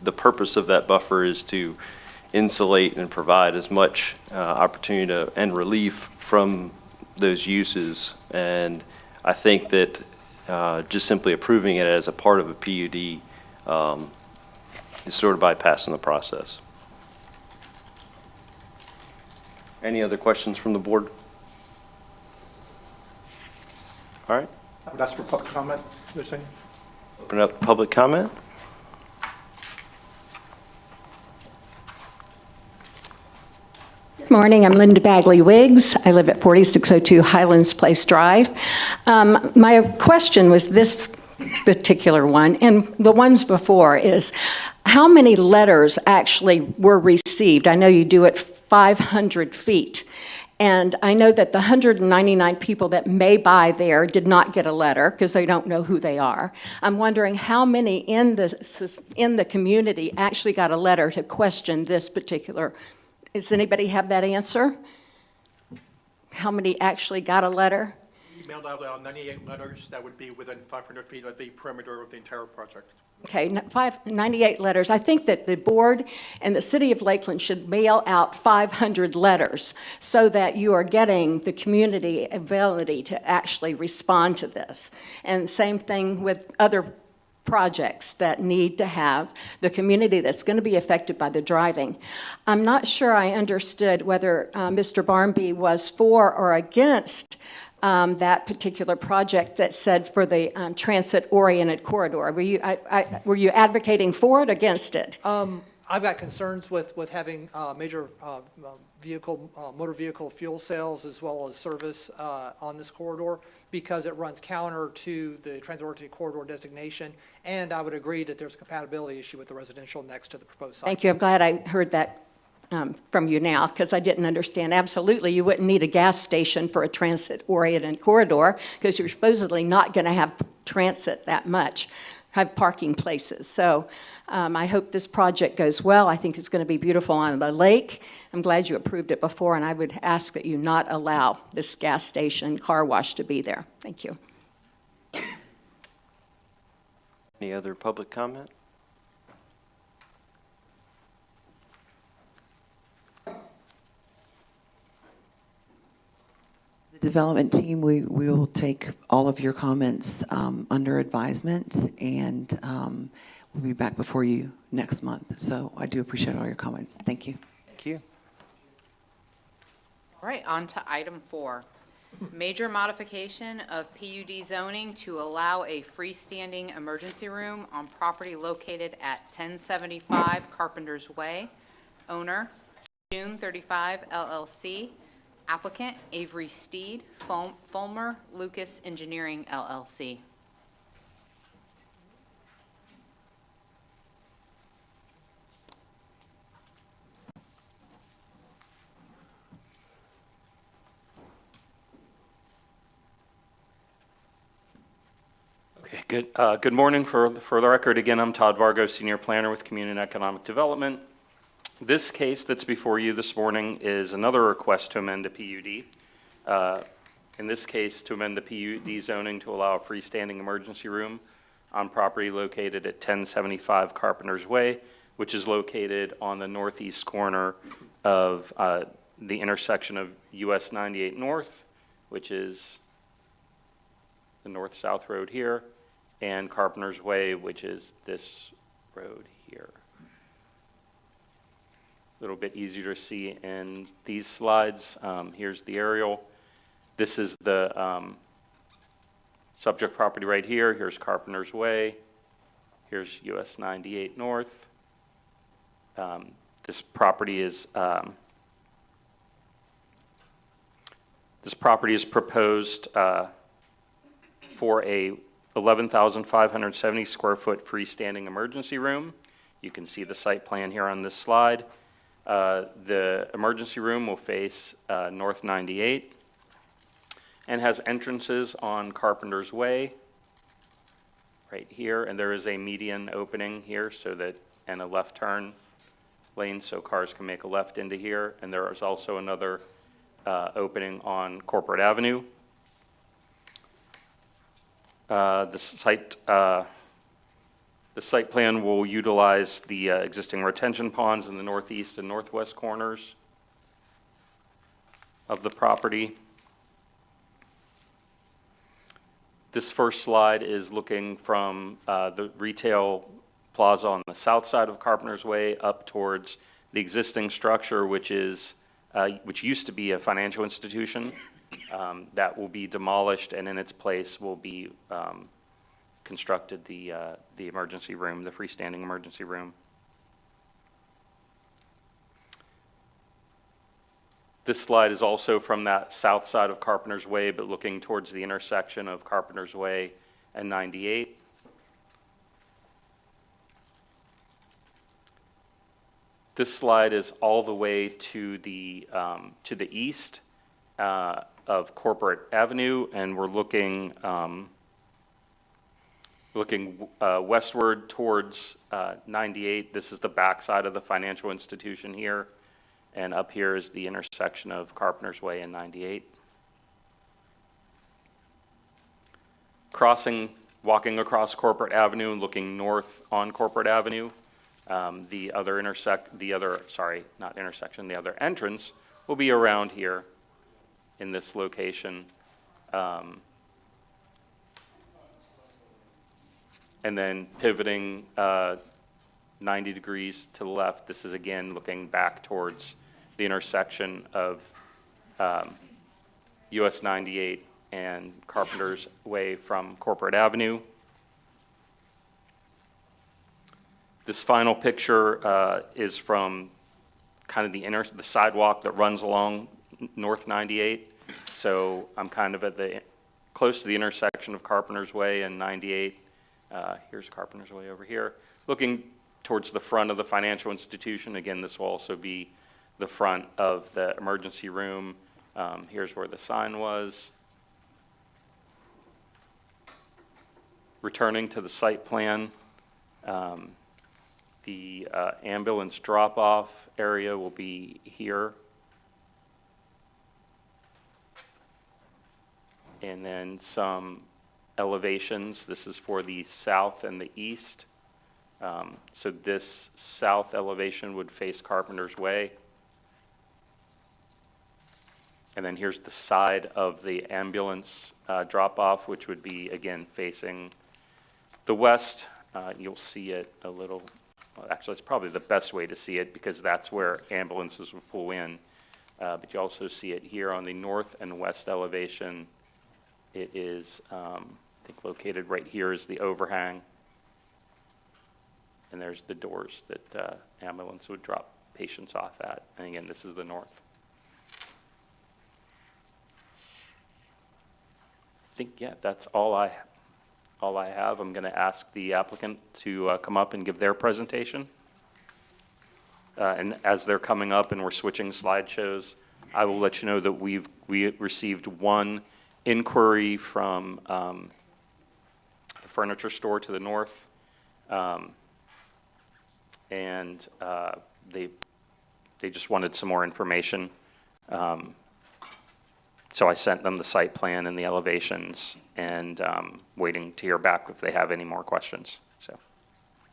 the purpose of that buffer is to insulate and provide as much opportunity and relief from those uses. And I think that just simply approving it as a part of a PUD is sort of bypassing the process. Any other questions from the board? All right, I would ask for public comment, you're saying? open up public comment. Good morning, I'm Linda Bagley Wiggs. I live at 4602 Highlands Place Drive. My question was this particular one, and the ones before, is how many letters actually were received? I know you do it 500 feet, and I know that the 199 people that may buy there did not get a letter because they don't know who they are. I'm wondering how many in the community actually got a letter to question this particular. Does anybody have that answer? How many actually got a letter? We mailed out 98 letters that would be within 500 feet of the perimeter of the entire project. Okay, 98 letters. I think that the board and the city of Lakeland should mail out 500 letters so that you are getting the community ability to actually respond to this. And same thing with other projects that need to have the community that's going to be affected by the driving. I'm not sure I understood whether Mr. Barmby was for or against that particular project that said for the transit-oriented corridor. Were you advocating for it, against it? I've got concerns with having major motor vehicle fuel sales as well as service on this corridor because it runs counter to the transit-oriented corridor designation, and I would agree that there's a compatibility issue with the residential next to the proposed site. Thank you. I'm glad I heard that from you now, because I didn't understand. Absolutely, you wouldn't need a gas station for a transit-oriented corridor because you're supposedly not going to have transit that much, have parking places. So I hope this project goes well. I think it's going to be beautiful on the lake. I'm glad you approved it before, and I would ask that you not allow this gas station car wash to be there. Thank you. Any other public comment? The development team, we will take all of your comments under advisement, and we'll be back before you next month. So I do appreciate all your comments. Thank you. Thank you. All right, on to item 4. Major modification of PUD zoning to allow a freestanding emergency room on property located at 1075 Carpenter's Way. Owner, June 35 LLC. Applicant, Avery Steed, Fulmer Lucas Engineering LLC. Okay, good morning. For the record, again, I'm Todd Vargo, Senior Planner with Community and Economic Development. This case that's before you this morning is another request to amend a PUD. In this case, to amend the PUD zoning to allow a freestanding emergency room on property located at 1075 Carpenter's Way, which is located on the northeast corner of the intersection of US 98 North, which is the north-south road here, and Carpenter's Way, which is this road here. A little bit easier to see in these slides. Here's the aerial. This is the subject property right here. Here's Carpenter's Way. Here's US 98 North. This property is proposed for a 11,570 square foot freestanding emergency room. You can see the site plan here on this slide. The emergency room will face North 98 and has entrances on Carpenter's Way right here, and there is a median opening here and a left turn lane so cars can make a left into here, and there is also another opening on Corporate Avenue. The site plan will utilize the existing retention ponds in the northeast and northwest corners of the property. This first slide is looking from the retail plaza on the south side of Carpenter's Way up towards the existing structure, which used to be a financial institution. That will be demolished, and in its place will be constructed the emergency room, the freestanding emergency room. This slide is also from that south side of Carpenter's Way, but looking towards the intersection of Carpenter's Way and 98. This slide is all the way to the east of Corporate Avenue, and we're looking westward towards 98. This is the backside of the financial institution here. And up here is the intersection of Carpenter's Way and 98. Walking across Corporate Avenue and looking north on Corporate Avenue, the other entrance will be around here in this location. And then pivoting 90 degrees to the left, this is again looking back towards the intersection of US 98 and Carpenter's Way from Corporate Avenue. This final picture is from kind of the sidewalk that runs along North 98. So I'm kind of close to the intersection of Carpenter's Way and 98. Here's Carpenter's Way over here. Looking towards the front of the financial institution. Again, this will also be the front of the emergency room. Here's where the sign was. Returning to the site plan, the ambulance drop-off area will be here. And then some elevations. This is for the south and the east. So this south elevation would face Carpenter's Way. And then here's the side of the ambulance drop-off, which would be, again, facing the west. You'll see it a little, well, actually, it's probably the best way to see it because that's where ambulances will pull in. But you also see it here on the north and west elevation. It is, I think, located right here is the overhang. And there's the doors that ambulance would drop patients off at. And again, this is the north. I think, yeah, that's all I have. I'm going to ask the applicant to come up and give their presentation. And as they're coming up and we're switching slideshows, I will let you know that we received one inquiry from the furniture store to the north. And they just wanted some more information. So I sent them the site plan and the elevations, and waiting to hear back if they have any more questions. So,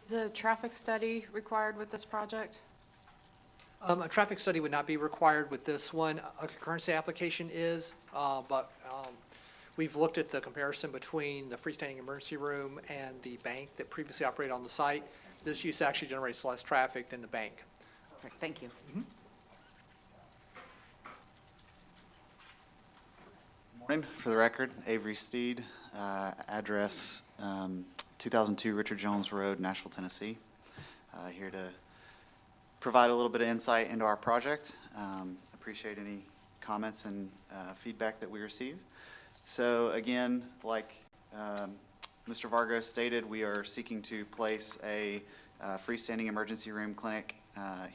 Is a traffic study required with this project? A traffic study would not be required with this one. A concurrency application is, but we've looked at the comparison between the freestanding emergency room and the bank that previously operated on the site. This use actually generates less traffic than the bank. Perfect, thank you. Morning. For the record, Avery Steed, address 2002 Richard Jones Road, Nashville, Tennessee. Here to provide a little bit of insight into our project. Appreciate any comments and feedback that we receive. So again, like Mr. Vargo stated, we are seeking to place a freestanding emergency room clinic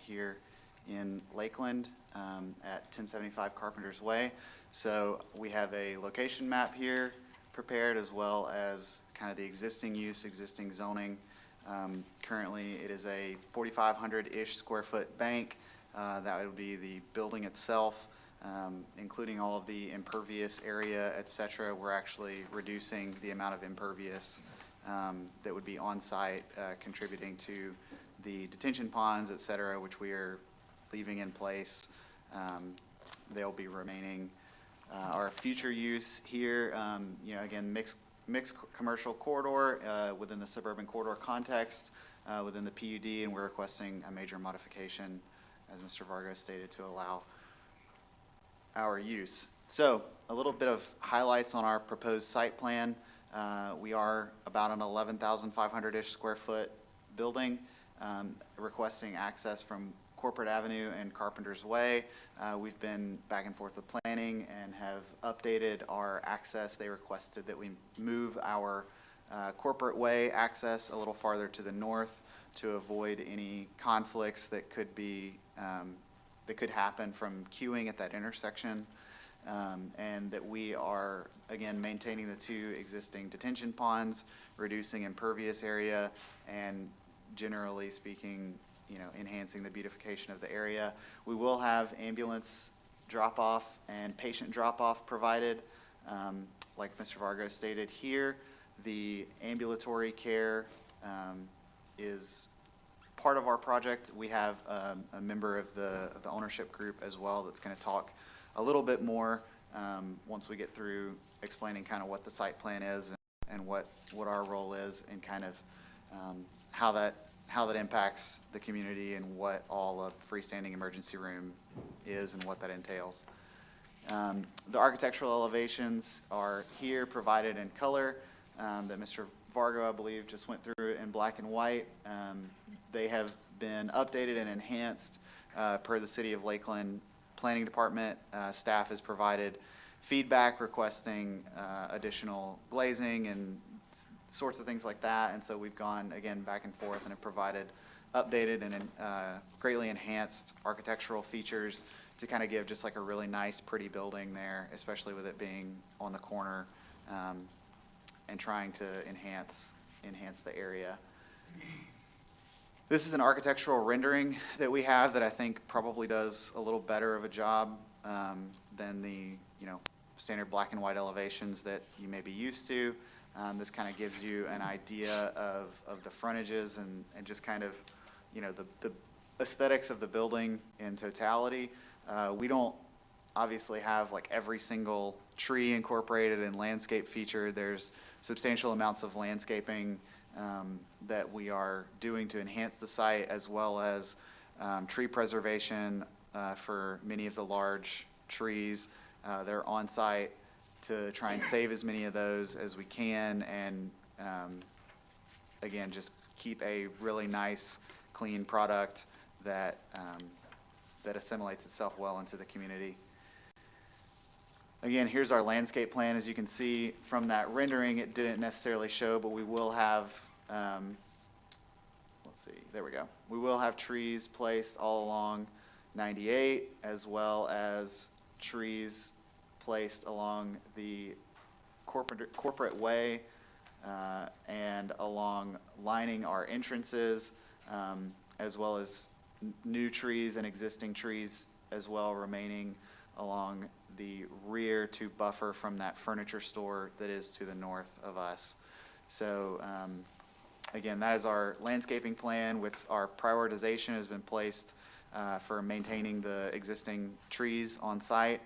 here in Lakeland at 1075 Carpenter's Way. So we have a location map here prepared, as well as kind of the existing use, existing zoning. Currently, it is a 4,500-ish square foot bank. That would be the building itself, including all of the impervious area, et cetera. We're actually reducing the amount of impervious that would be on site, contributing to the detention ponds, et cetera, which we are leaving in place. They'll be remaining. Our future use here, again, mixed mixed commercial corridor within the suburban corridor context within the PUD, and we're requesting a major modification, as Mr. Vargo stated, to allow our use. So a little bit of highlights on our proposed site plan. We are about an 11,500-ish square foot building, requesting access from Corporate Avenue and Carpenter's Way. We've been back and forth with planning and have updated our access. They requested that we move our Corporate Way access a little farther to the north to avoid any conflicts that could be, that could happen from queuing at that intersection. And that we are, again, maintaining the 2 existing detention ponds, reducing impervious area, and generally speaking, enhancing the beautification of the area. We will have ambulance drop-off and patient drop-off provided. Like Mr. Vargo stated here, the ambulatory care is part of our project. We have a member of the ownership group as well that's going to talk a little bit more once we get through explaining kind of what the site plan is and what our role is and kind of how that impacts the community and what all a freestanding emergency room is and what that entails. The architectural elevations are here provided in color that Mr. Vargo, I believe, just went through in black and white. They have been updated and enhanced per the City of Lakeland Planning Department. Staff has provided feedback requesting additional glazing and sorts of things like that. And so we've gone, again, back and forth and have provided updated and greatly enhanced architectural features to kind of give just like a really nice, pretty building there, especially with it being on the corner and trying to enhance the area. This is an architectural rendering that we have that I think probably does a little better of a job than the standard black and white elevations that you may be used to. This kind of gives you an idea of the frontages and just kind of the aesthetics of the building in totality. We don't obviously have like every single tree incorporated and landscape feature. There's substantial amounts of landscaping that we are doing to enhance the site, as well as tree preservation for many of the large trees. They're on site to try and save as many of those as we can, and again, just keep a really nice, clean product that that assimilates itself well into the community. Again, here's our landscape plan. As you can see from that rendering, it didn't necessarily show, but we will have, let's see, there we go. We will have trees placed all along 98, as well as trees placed along the corporate way and along lining our entrances, as well as new trees and existing trees as well remaining along the rear to buffer from that furniture store that is to the north of us. So again, that is our landscaping plan. With our prioritization has been placed for maintaining the existing trees on site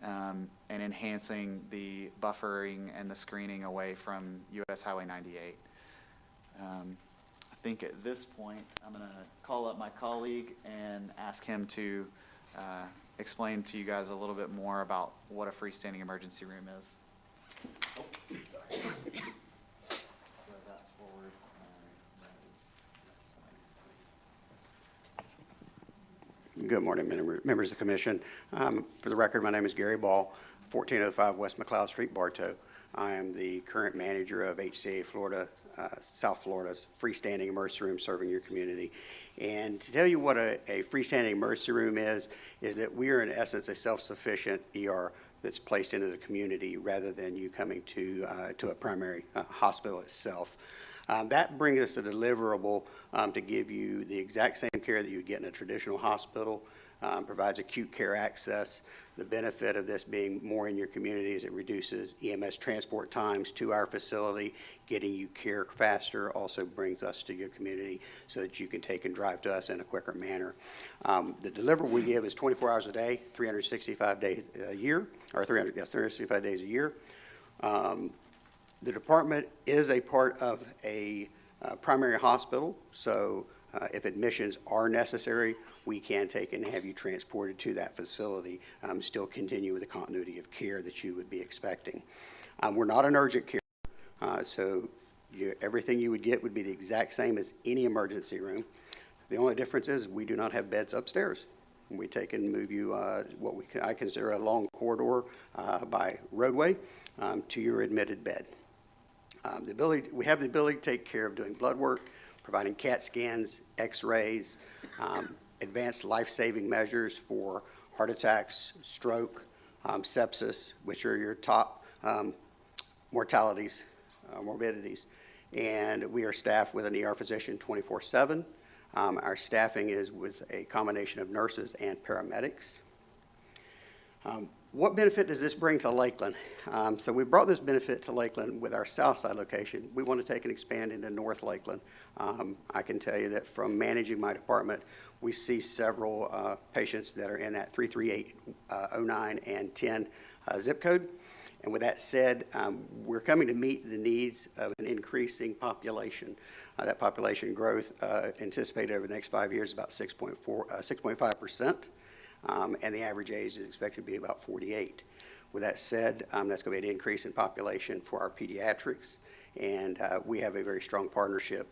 and enhancing the buffering and the screening away from US Highway 98. I think at this point, I'm going to call up my colleague and ask him to explain to you guys a little bit more about what a freestanding emergency room is. Oh, sorry. So that's forward. Good morning, members of the commission. For the record, my name is Gary Ball, 1405 West McLeod Street, Bartow. I am the current manager of HCA Florida, South Florida's freestanding emergency room serving your community. And to tell you what a freestanding emergency room is that we are in essence a self-sufficient ER that's placed into the community rather than you coming to a primary hospital itself. That brings us a deliverable to give you the exact same care that you would get in a traditional hospital, provides acute care access. The benefit of this being more in your community is it reduces EMS transport times to our facility, getting you care faster, also brings us to your community so that you can take and drive to us in a quicker manner. The delivery we give is 24 hours a day, 365 days a year, or 365 days a year. The department is a part of a primary hospital, so if admissions are necessary, we can take and have you transported to that facility, still continue with the continuity of care that you would be expecting. We're not an urgent care, so everything you would get would be the exact same as any emergency room. The only difference is we do not have beds upstairs. We take and move you I consider a long corridor by roadway to your admitted bed. We have the ability to take care of doing blood work, providing CAT scans, x-rays, advanced life-saving measures for heart attacks, stroke, sepsis, which are your top mortalities, morbidities. And we are staffed with an ER physician 24/7. Our staffing is with a combination of nurses and paramedics. What benefit does this bring to Lakeland? So we brought this benefit to Lakeland with our south side location. We want to take and expand into North Lakeland. I can tell you that from managing my department, we see several patients that are in that 33809 and 10 zip code. And with that said, we're coming to meet the needs of an increasing population. That population growth anticipated over the next 5 years about 6.5%. And the average age is expected to be about 48. With that said, that's going to be an increase in population for our pediatrics, and we have a very strong partnership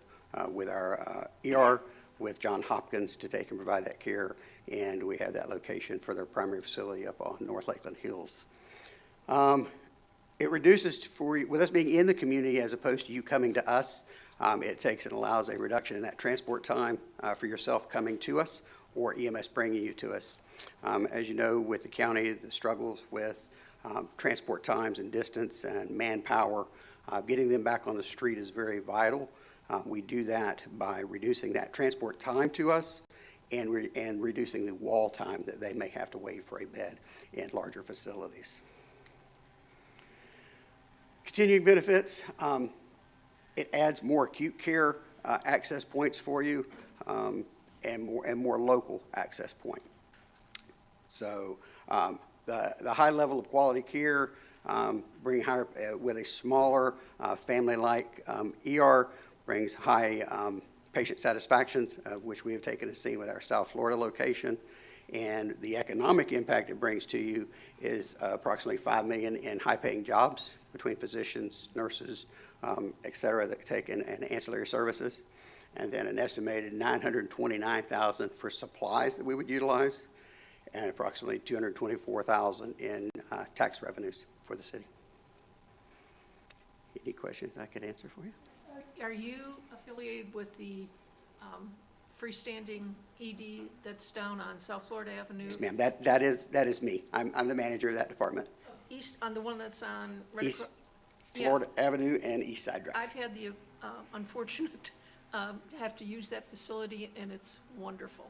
with our ER, with Johns Hopkins to take and provide that care, and we have that location for their primary facility up on North Lakeland Hills. It reduces, with us being in the community as opposed to you coming to us, it takes and allows a reduction in that transport time for yourself coming to us or EMS bringing you to us. As you know, with the county, the struggles with transport times and distance and manpower, getting them back on the street is very vital. We do that by reducing that transport time to us and reducing the wall time that they may have to wait for a bed in larger facilities. Continuing benefits, it adds more acute care access points for you and more local access point. So the high level of quality care, bring higher with a smaller family-like ER, brings high patient satisfactions, of which we have taken a scene with our South Florida location. And the economic impact it brings to you is approximately $5 million in high-paying jobs between physicians, nurses, et cetera, that take in and ancillary services. And then an estimated $929,000 for supplies that we would utilize, and approximately $224,000 in tax revenues for the city. Any questions I could answer for you? Are you affiliated with the freestanding ED that's down on South Florida Avenue? Yes, ma'am. That is me. I'm the manager of that department. East, on the one that's on East Florida Avenue and East Side Drive. I've had the unfortunate have to use that facility, and it's wonderful.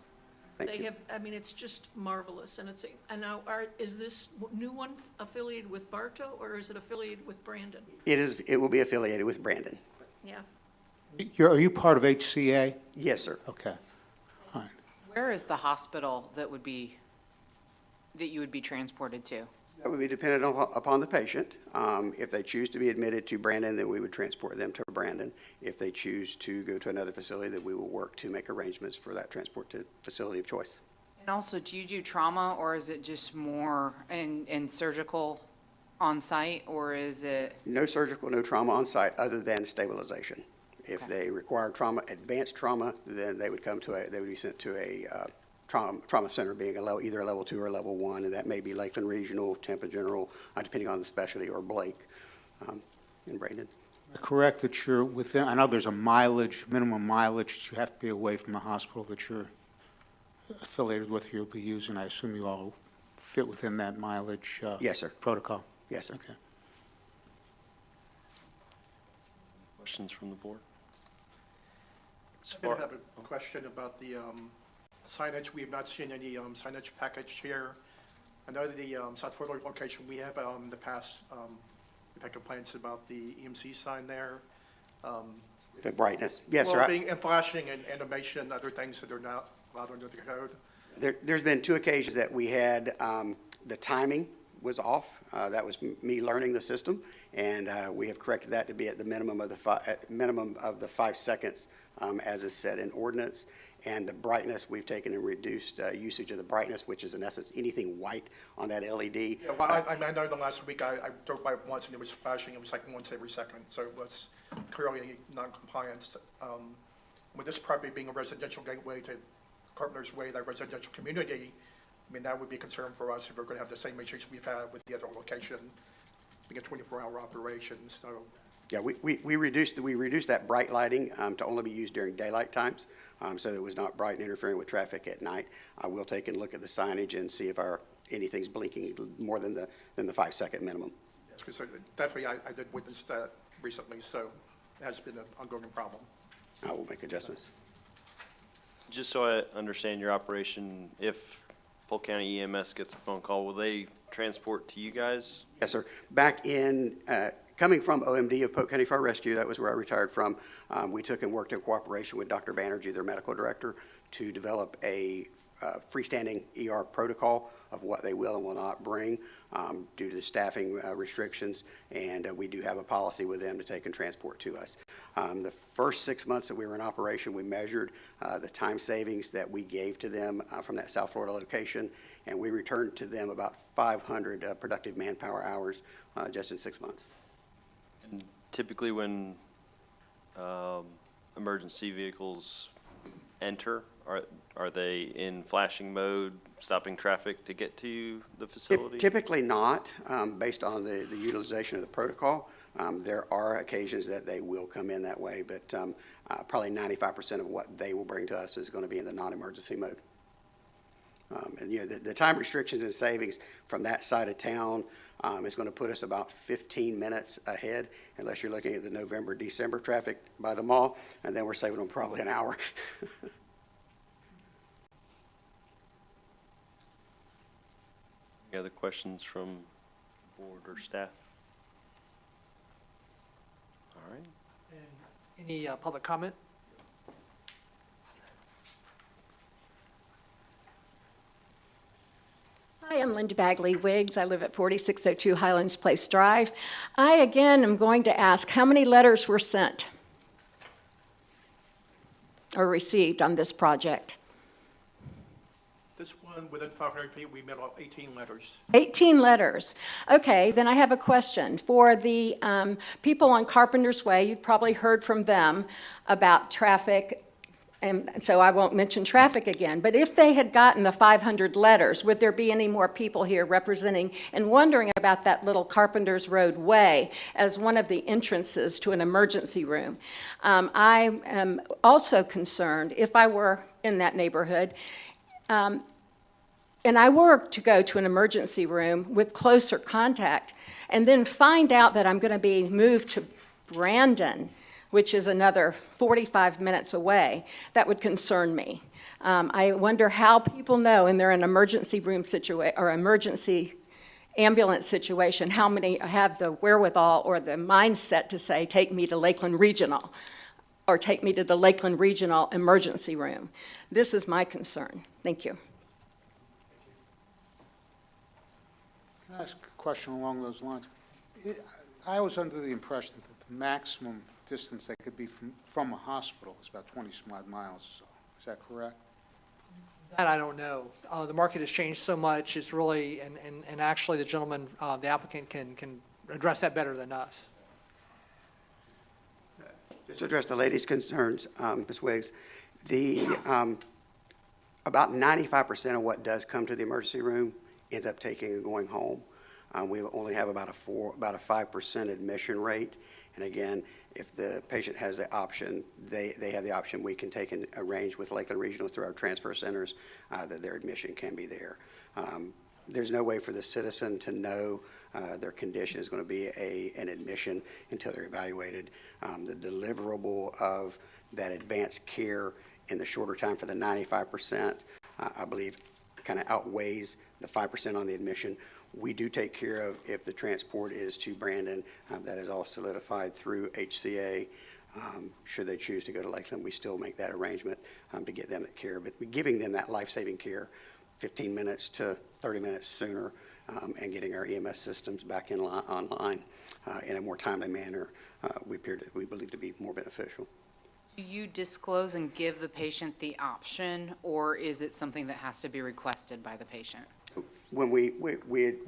Thank you. I mean, it's just marvelous, and and now, is this new one affiliated with Bartow, or is it affiliated with Brandon? It will be affiliated with Brandon. Yeah. Are you part of HCA? Yes, sir. Okay. All right. Where is the hospital that you would be transported to? That would be dependent upon the patient. If they choose to be admitted to Brandon, then we would transport them to Brandon. If they choose to go to another facility, then we will work to make arrangements for that transport to facility of choice. And also, do you do trauma, or is it just more in surgical on-site, or is it? No surgical, no trauma on site other than stabilization. If Okay. they require trauma, advanced trauma, then they would be sent to a trauma center, being either a level 2 or a level 1, and that may be Lakeland Regional, Tampa General, depending on the specialty, or Blake in Brandon. Correct that you're within, I know there's a minimum mileage that you have to be away from the hospital that you're affiliated with, you'll be using. I assume you all fit within that mileage Yes, sir. protocol? Yes, sir. Okay. Questions from the board? I did have a question about the signage. We have not seen any signage package here. I know that the South Florida location, we have in the past, we've had complaints about the EMC sign there. The brightness. Yes, Well, sir. being and flashing and animation, other things that are not allowed under the code. There's been 2 occasions that we had the timing was off. That was me learning the system, and we have corrected that to be at the minimum of the 5 seconds, as is said in ordinance. And the brightness, we've taken and reduced usage of the brightness, which is in essence anything white on that LED. Yeah, well, I know the last week I drove by once and it was flashing, it was like once every second, so it was clearly non-compliance. With this property being a residential gateway to Carpenter's Way, that residential community, I mean, that would be a concern for us if we're going to have the same issues we've had with the other location, being a 24-hour operation, so. Yeah, we reduced that bright lighting to only be used during daylight times, so that it was not bright and interfering with traffic at night. I will take and look at the signage and see if anything's blinking more than the 5 second minimum. Yes, because definitely I did witness that recently, so it has been an ongoing problem. I will make adjustments. Just so I understand your operation, if Polk County EMS gets a phone call, will they transport to you guys? Yes, sir. Back in, coming from OMD of Polk County Fire Rescue, that was where I retired from, we took and worked in cooperation with Dr. Banerjee, their medical director, to develop a freestanding ER protocol of what they will and will not bring due to the staffing restrictions, and we do have a policy with them to take and transport to us. The first 6 months that we were in operation, we measured the time savings that we gave to them from that South Florida location, and we returned to them about 500 productive manpower hours just in 6 months. And typically when emergency vehicles enter, are they in flashing mode, stopping traffic to get to the facility? Typically not, based on the utilization of the protocol. There are occasions that they will come in that way, but probably 95% of what they will bring to us is going to be in the non-emergency mode. And the time restrictions and savings from that side of town is going to put us about 15 minutes ahead, unless you're looking at the November, December traffic by the mall, and then we're saving them probably an hour. Any other questions from board or staff? All right. And any public comment? Hi, I'm Linda Bagley Wiggs. I live at 4602 Highlands Place Drive. I, again, am going to ask, how many letters were sent or received on this project? This one, within 500 feet, we mailed out 18 letters. 18 letters. Okay, then I have a question. For the people on Carpenter's Way, you've probably heard from them about traffic, and so I won't mention traffic again. But if they had gotten the 500 letters, would there be any more people here representing and wondering about that little Carpenter's Road Way as one of the entrances to an emergency room? I am also concerned, if I were in that neighborhood, and I were to go to an emergency room with closer contact and then find out that I'm going to be moved to Brandon, which is another 45 minutes away, that would concern me. I wonder how people know in their an emergency room situation or emergency ambulance situation, how many have the wherewithal or the mindset to say, take me to Lakeland Regional or take me to the Lakeland Regional emergency room. This is my concern. Thank you. Can I ask a question along those lines? I was under the impression that the maximum distance that could be from a hospital is about 20-some-odd miles or so. Is that correct? That I don't know. The market has changed so much, it's really, and actually the gentleman, the applicant can address that better than us. Just to address the lady's concerns, Ms. Wiggs, about 95% of what does come to the emergency room ends up taking and going home. We only have about a 5% admission rate. And again, if the patient has the option, they have the option, we can take and arrange with Lakeland Regional through our transfer centers that their admission can be there. There's no way for the citizen to know their condition is going to be an admission until they're evaluated. The deliverable of that advanced care in the shorter time for the 95%, I believe, kind of outweighs the 5% on the admission. We do take care of, if the transport is to Brandon, that is all solidified through HCA. Should they choose to go to Lakeland, we still make that arrangement to get them that care. But giving them that life-saving care 15 minutes to 30 minutes sooner and getting our EMS systems back online in a more timely manner, we believe to be more beneficial. Do you disclose and give the patient the option, or is it something that has to be requested by the patient? When we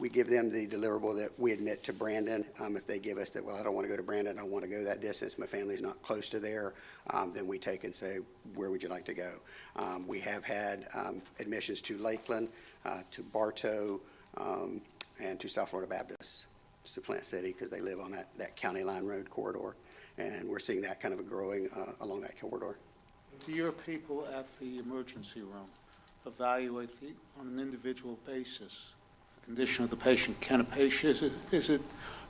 give them the deliverable that we admit to Brandon, if they give us that, well, I don't want to go to Brandon, I don't want to go that distance, my family's not close to there, then we take and say, where would you like to go? We have had admissions to Lakeland, to Bartow, and to South Florida Baptist, to Plant City, because they live on that county line road corridor. And we're seeing that kind of a growing along that corridor. Do your people at the emergency room evaluate on an individual basis the condition of the patient? Can a patient, is it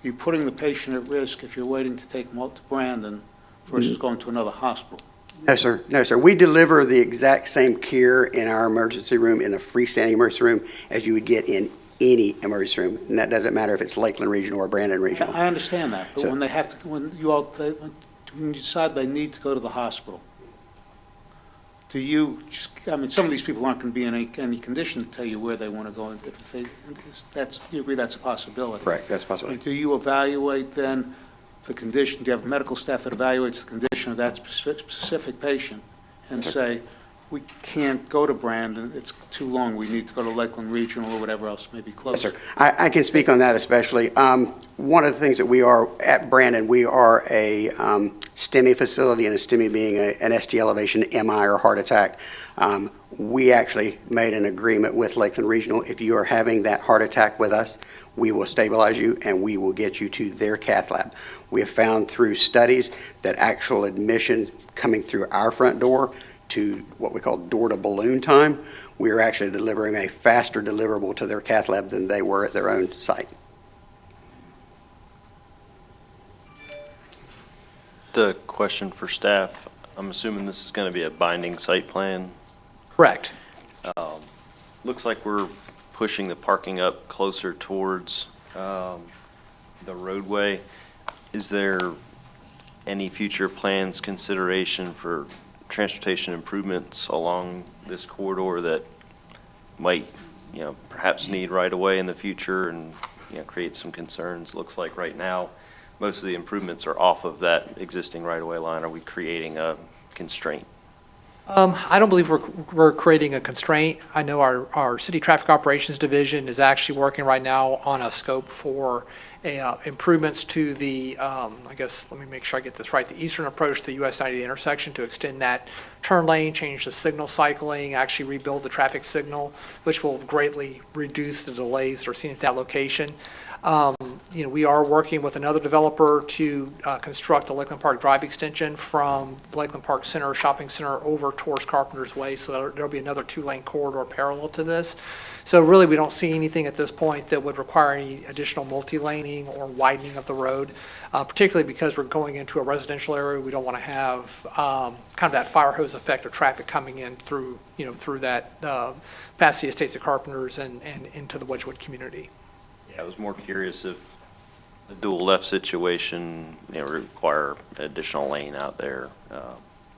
you putting the patient at risk if you're waiting to take them out to Brandon versus going to another hospital? No, sir. No, sir. We deliver the exact same care in our emergency room, in the freestanding emergency room, as you would get in any emergency room, and that doesn't matter if it's Lakeland Regional or Brandon Regional. I understand that, but So- when they have to, when you decide they need to go to the hospital, do you, I mean, some of these people aren't going to be in any condition to tell you where they want to go, if they, you agree that's a possibility? Correct, that's possible. Do you evaluate then the condition, do you have medical staff that evaluates the condition of that specific patient and say, we can't go to Brandon, it's too long, we need to go to Lakeland Regional or whatever else may be close? Yes, sir. I can speak on that especially. One of the things that we are at Brandon, we are a STEMI facility, and a STEMI being an ST elevation MI or heart attack. We actually made an agreement with Lakeland Regional. If you are having that heart attack with us, we will stabilize you and we will get you to their cath lab. We have found through studies that actual admission coming through our front door to what we call door-to-balloon time, we are actually delivering a faster deliverable to their cath lab than they were at their own site. The question for staff, I'm assuming this is going to be a binding site plan. Correct. Looks like we're pushing the parking up closer towards the roadway. Is there any future plans, consideration for transportation improvements along this corridor that might, perhaps need right away in the future and, create some concerns? Looks like right now, most of the improvements are off of that existing right-of-way line. Are we creating a constraint? I don't believe we're creating a constraint. I know our City Traffic Operations Division is actually working right now on a scope for improvements to the, I guess, let me make sure I get this right, the eastern approach to the US 90 intersection to extend that turn lane, change the signal cycling, actually rebuild the traffic signal, which will greatly reduce the delays that are seen at that location. We are working with another developer to construct a Lakeland Park Drive extension from Lakeland Park Center Shopping Center over towards Carpenter's Way, so there'll be another two-lane corridor parallel to this. So really, we don't see anything at this point that would require any additional multi-laning or widening of the road, particularly because we're going into a residential area. We don't want to have kind of that fire hose effect of traffic coming in through that, past the Estates of Carpenters and into the Wedgewood community. Yeah, I was more curious if a dual left situation, require an additional lane out there.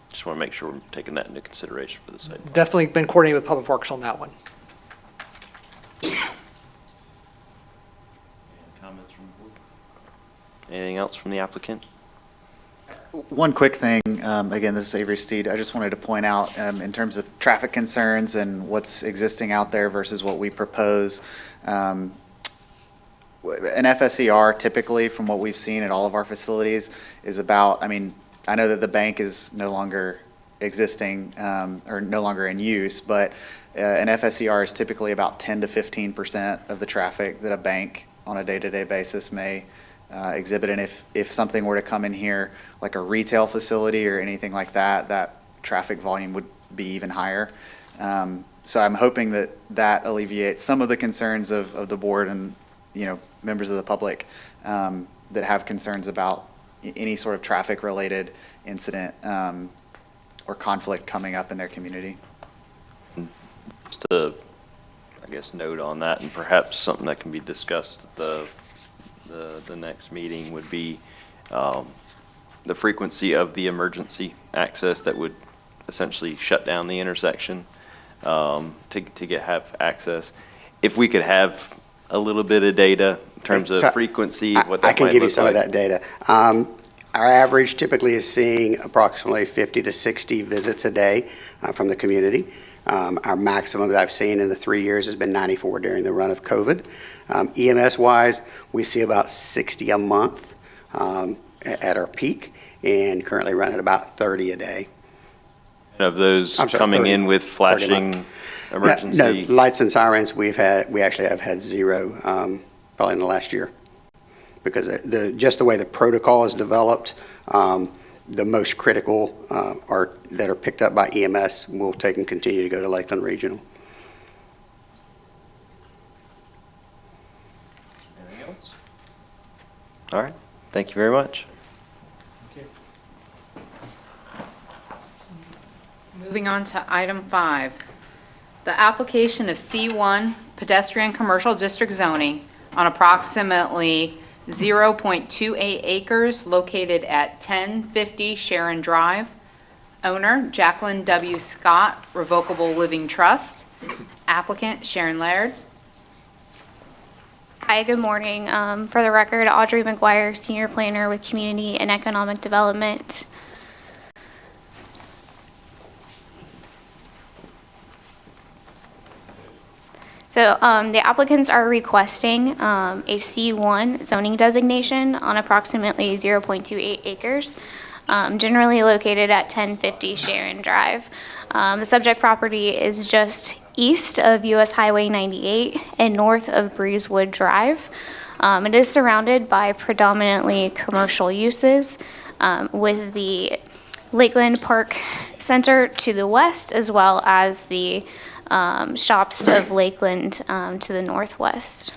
Just want to make sure we're taking that into consideration for the site. Definitely been coordinating with Public Works on that one. Comments from the board? Anything else from the applicant? One quick thing, again, this is Avery Steed. I just wanted to point out, in terms of traffic concerns and what's existing out there versus what we propose, an FSER typically, from what we've seen at all of our facilities, is about, I know that the bank is no longer existing or no longer in use, but an FSER is typically about 10 to 15% of the traffic that a bank on a day-to-day basis may exhibit. And if something were to come in here, like a retail facility or anything like that, that traffic volume would be even higher. So I'm hoping that alleviates some of the concerns of the board and, members of the public that have concerns about any sort of traffic-related incident or conflict coming up in their community. Just to, note on that, and perhaps something that can be discussed at the next meeting would be the frequency of the emergency access that would essentially shut down the intersection to have access. If we could have a little bit of data in terms of So, frequency, what I that can might give you look some of like? that data. Our average typically is seeing approximately 50 to 60 visits a day from the community. Our maximum that I've seen in the 3 years has been 94 during the run of COVID. EMS-wise, we see about 60 a month at our peak, and currently run at about 30 a day. Of those I'm sorry, coming 30 in with 30 a flashing month. emergency? No, lights and sirens, we actually have had zero, probably in the last year. Because just the way the protocol is developed, the most critical that are picked up by EMS will take and continue to go to Lakeland Regional. Anything else? All right, thank you very much. Moving on to item 5, the application of C1 pedestrian commercial district zoning on approximately 0.28 acres located at 1050 Sharon Drive. Owner, Jacqueline W. Scott, Revocable Living Trust. Applicant, Sharon Laird. Hi, good morning. For the record, Audrey McGuire, Senior Planner with Community and Economic Development. So the applicants are requesting a C1 zoning designation on approximately 0.28 acres, generally located at 1050 Sharon Drive. The subject property is just east of US Highway 98 and north of Breezewood Drive. It is surrounded by predominantly commercial uses, with the Lakeland Park Center to the west, as well as the shops of Lakeland to the northwest.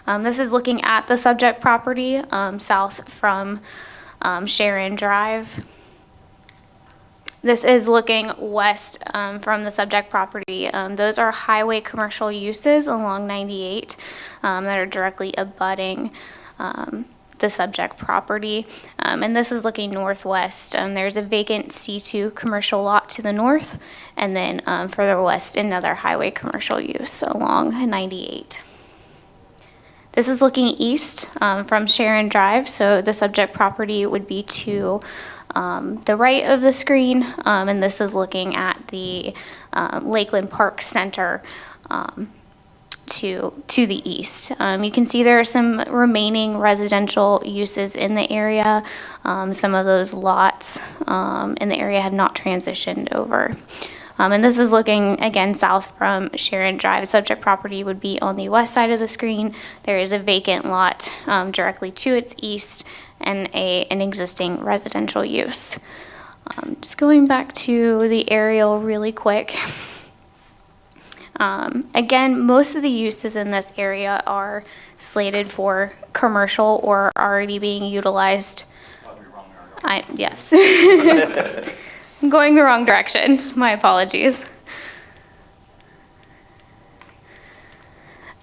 This is looking at the subject property south from Sharon Drive. This is looking west from the subject property. Those are highway commercial uses along 98 that are directly abutting the subject property. And this is looking northwest. There's a vacant C2 commercial lot to the north, and then further west, another highway commercial use along 98. This is looking east from Sharon Drive, so the subject property would be to the right of the screen, and this is looking at the Lakeland Park Center to the east. You can see there are some remaining residential uses in the area. Some of those lots in the area have not transitioned over. And this is looking, again, south from Sharon Drive. The subject property would be on the west side of the screen. There is a vacant lot directly to its east and an existing residential use. Just going back to the aerial really quick. Again, most of the uses in this area are slated for commercial or already being utilized. Yes. I'm going the wrong direction. My apologies.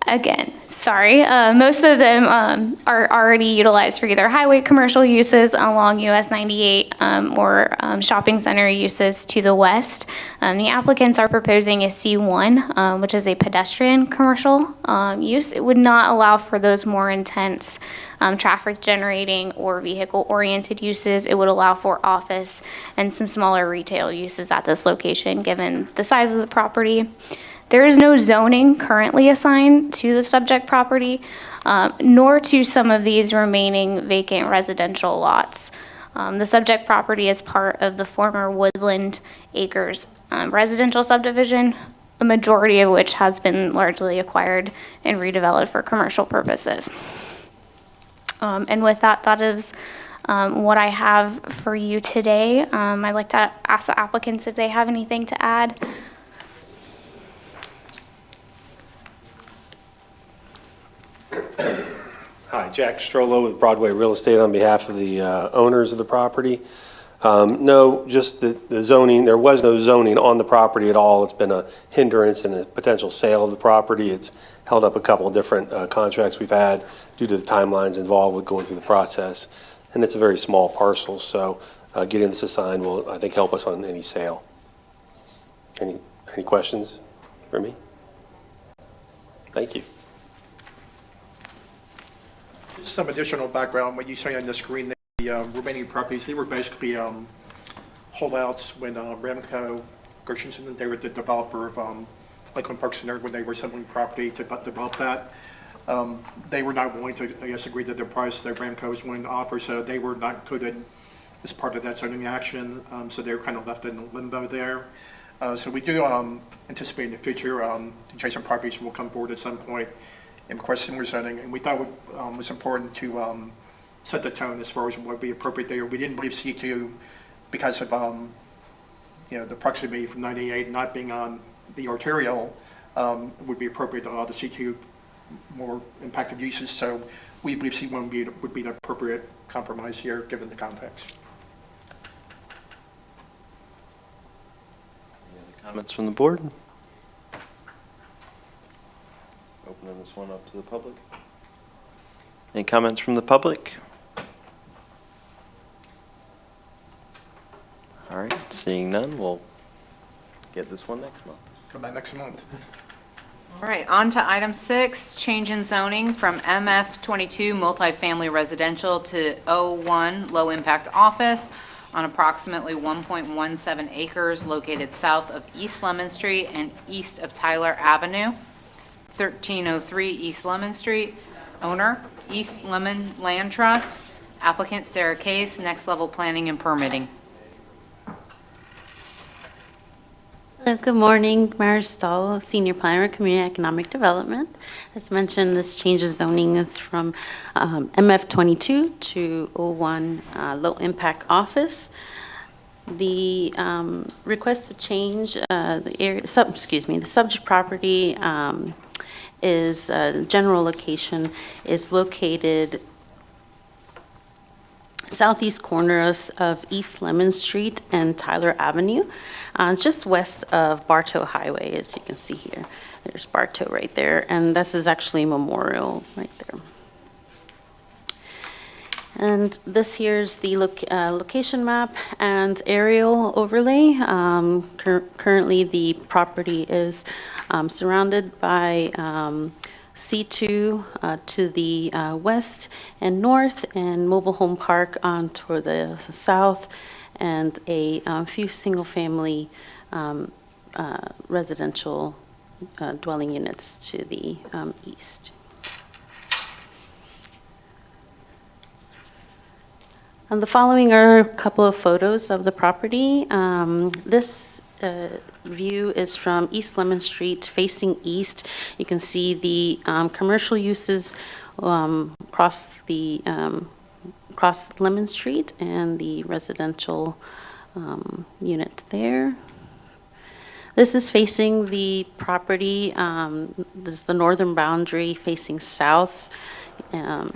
Again, sorry. Most of them are already utilized for either highway commercial uses along US 98 or shopping center uses to the west. The applicants are proposing a C1, which is a pedestrian commercial use. It would not allow for those more intense traffic generating or vehicle oriented uses. It would allow for office and some smaller retail uses at this location, given the size of the property. There is no zoning currently assigned to the subject property, nor to some of these remaining vacant residential lots. The subject property is part of the former Woodland Acres residential subdivision, a majority of which has been largely acquired and redeveloped for commercial purposes. And with that, that is what I have for you today. I'd like to ask the applicants if they have anything to add. Hi, Jack Strollo with Broadway Real Estate on behalf of the owners of the property. No, just the zoning, there was no zoning on the property at all. It's been a hindrance in a potential sale of the property. It's held up a couple of different contracts we've had due to the timelines involved with going through the process. And it's a very small parcel, so getting this assigned will, I think, help us on any sale. Any questions for me? Thank you. Just some additional background, what you see on the screen, the remaining properties, they were basically holdouts when Ramco Gershenson, they were the developer of Lakeland Park Center, when they were selling property to develop that. They were not willing to, I guess, agree to the price that Ramco was willing to offer, so they were not included as part of that zoning action, so they were kind of left in limbo there. So we do anticipate in the future, adjacent properties will come forward at some point and request similar zoning, and we thought it was important to set the tone as far as what would be appropriate there. We didn't believe C2, because of the proximity from 98 not being on the arterial, would be appropriate to allow the C2 more impacted uses. So we believe C1 would be an appropriate compromise here, given the context. Comments from the board? Opening this one up to the public. Any comments from the public? All right, seeing none, we'll get this one next month. Come back next month. All right, on to item 6, change in zoning from MF22 multifamily residential to O1 low-impact office on approximately 1.17 acres located south of East Lemon Street and east of Tyler Avenue, 1303 East Lemon Street. Owner, East Lemon Land Trust. Applicant, Sarah Case, Next Level Planning and Permitting. Hello, good morning. Marisol, Senior Planner, Community Economic Development. As mentioned, this change of zoning is from MF22 to O1 Low Impact Office. The request to change the subject property is general location is located southeast corner of East Lemon Street and Tyler Avenue, just west of Bartow Highway, as you can see here. There's Bartow right there, and this is actually Memorial right there. And this here's the location map and aerial overlay. Currently, the property is surrounded by C2 to the west and north, and mobile home park to the south, and a few single-family residential dwelling units to the east. And the following are a couple of photos of the property. This view is from East Lemon Street facing east. You can see the commercial uses across Lemon Street and the residential unit there. This is facing the property. This is the northern boundary facing south. And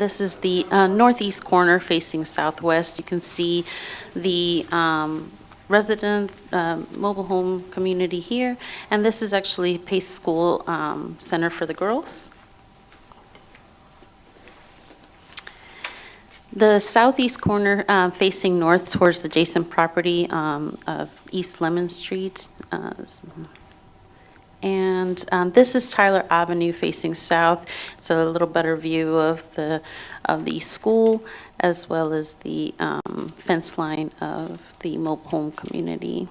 this is the northeast corner facing southwest. You can see the resident mobile home community here. And this is actually Pace School Center for the girls. The southeast corner facing north towards the adjacent property of East Lemon Street. And this is Tyler Avenue facing south. It's a little better view of the school, as well as the fence line of the mobile home community.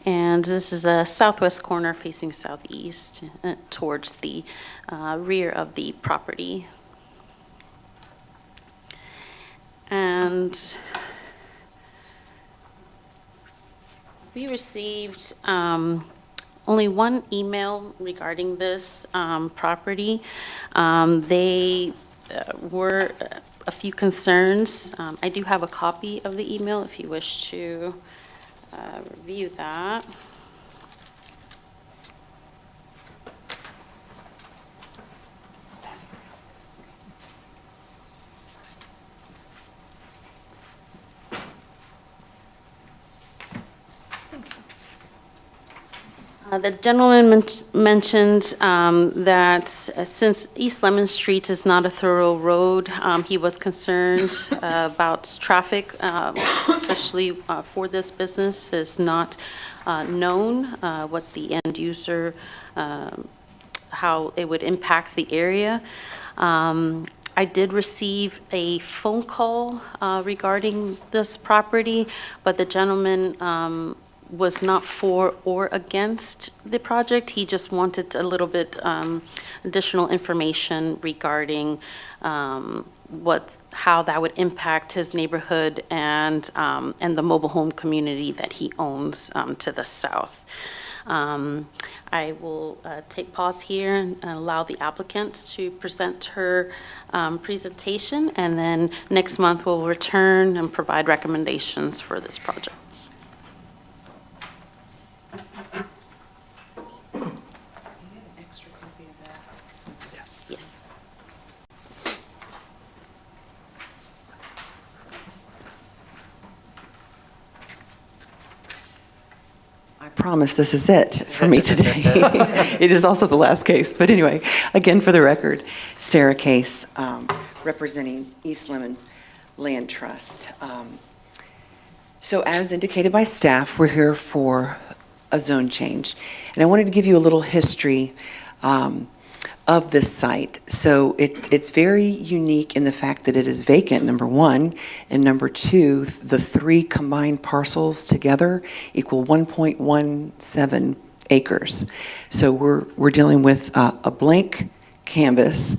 And this is a southwest corner facing southeast towards the rear of the property. And we received only one email regarding this property. They were a few concerns. I do have a copy of the email if you wish to review that. The gentleman mentioned that since East Lemon Street is not a thorough road, he was concerned about traffic, especially for this business, is not known what the end user, how it would impact the area. I did receive a phone call regarding this property, but the gentleman was not for or against the project. He just wanted a little bit additional information regarding how that would impact his neighborhood and the mobile home community that he owns to the south. I will take pause here and allow the applicant to present her presentation, and then next month we'll return and provide recommendations for this project. Yes. I promise this is it for me today. It is also the last case, but anyway, again, for the record, Sarah Case, representing East Lemon Land Trust. So as indicated by staff, we're here for a zone change. And I wanted to give you a little history of this site. So it's very unique in the fact that it is vacant, number one, and number two, the three combined parcels together equal 1.17 acres. So we're dealing with a blank canvas,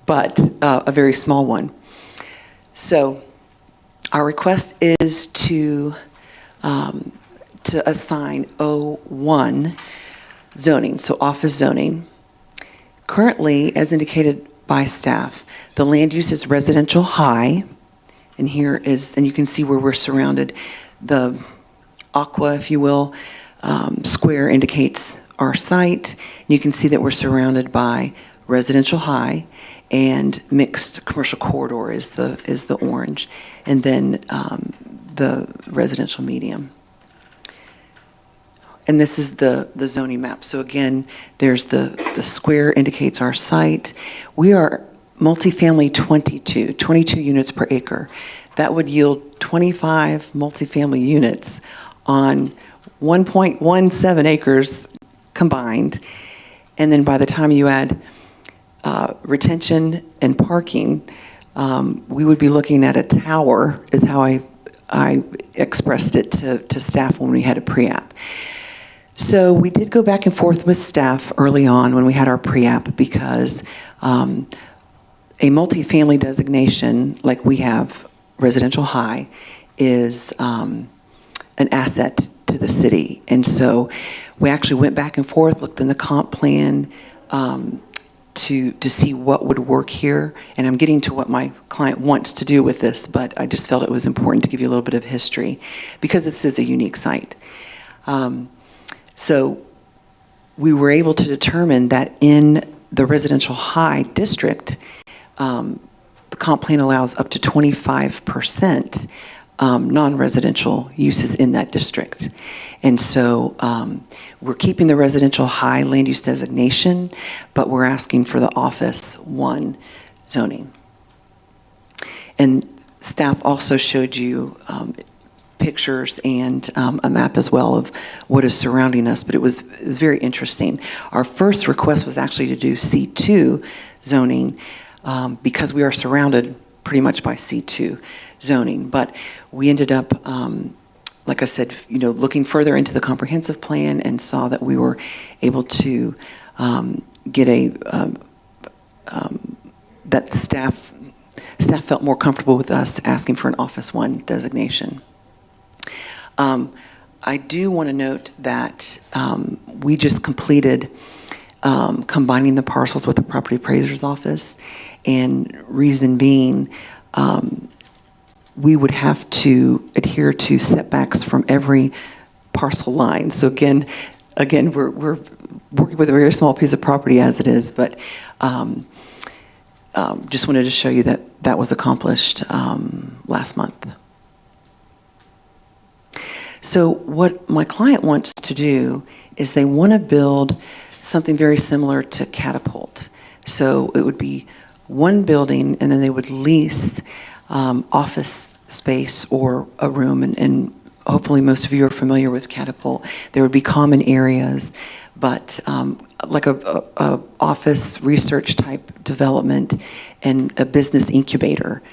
but a very small one. So our request is to assign O1 zoning, so office zoning. Currently, as indicated by staff, the land use is residential high, and here is, and you can see where we're surrounded. The aqua, if you will, square indicates our site. You can see that we're surrounded by residential high, and mixed commercial corridor is the orange, and then the residential medium. And this is the zoning map. So again, there's the square indicates our site. We are multifamily 22 units per acre. That would yield 25 multifamily units on 1.17 acres combined. And then by the time you add retention and parking, we would be looking at a tower, is how I expressed it to staff when we had a pre-app. So we did go back and forth with staff early on when we had our pre-app, because a multifamily designation like we have, residential high, is an asset to the city. And so we actually went back and forth, looked in the comp plan to see what would work here. And I'm getting to what my client wants to do with this, but I just felt it was important to give you a little bit of history because this is a unique site. So we were able to determine that in the residential high district, the comp plan allows up to 25% non-residential uses in that district. And so we're keeping the residential high land use designation, but we're asking for the office 1 zoning. And staff also showed you pictures and a map as well of what is surrounding us, but it was very interesting. Our first request was actually to do C2 zoning because we are surrounded pretty much by C2 zoning, but we ended up, like I said, looking further into the comprehensive plan and saw that we were able to get that staff felt more comfortable with us asking for an office 1 designation. I do want to note that we just completed combining the parcels with the property appraiser's office, and reason being, we would have to adhere to setbacks from every parcel line. So again, we're working with a very small piece of property as it is, but just wanted to show you that was accomplished last month. So what my client wants to do is they want to build something very similar to Catapult. So it would be one building, and then they would lease office space or a room, and hopefully most of you are familiar with Catapult. There would be common areas, but like a office research type development and a business incubator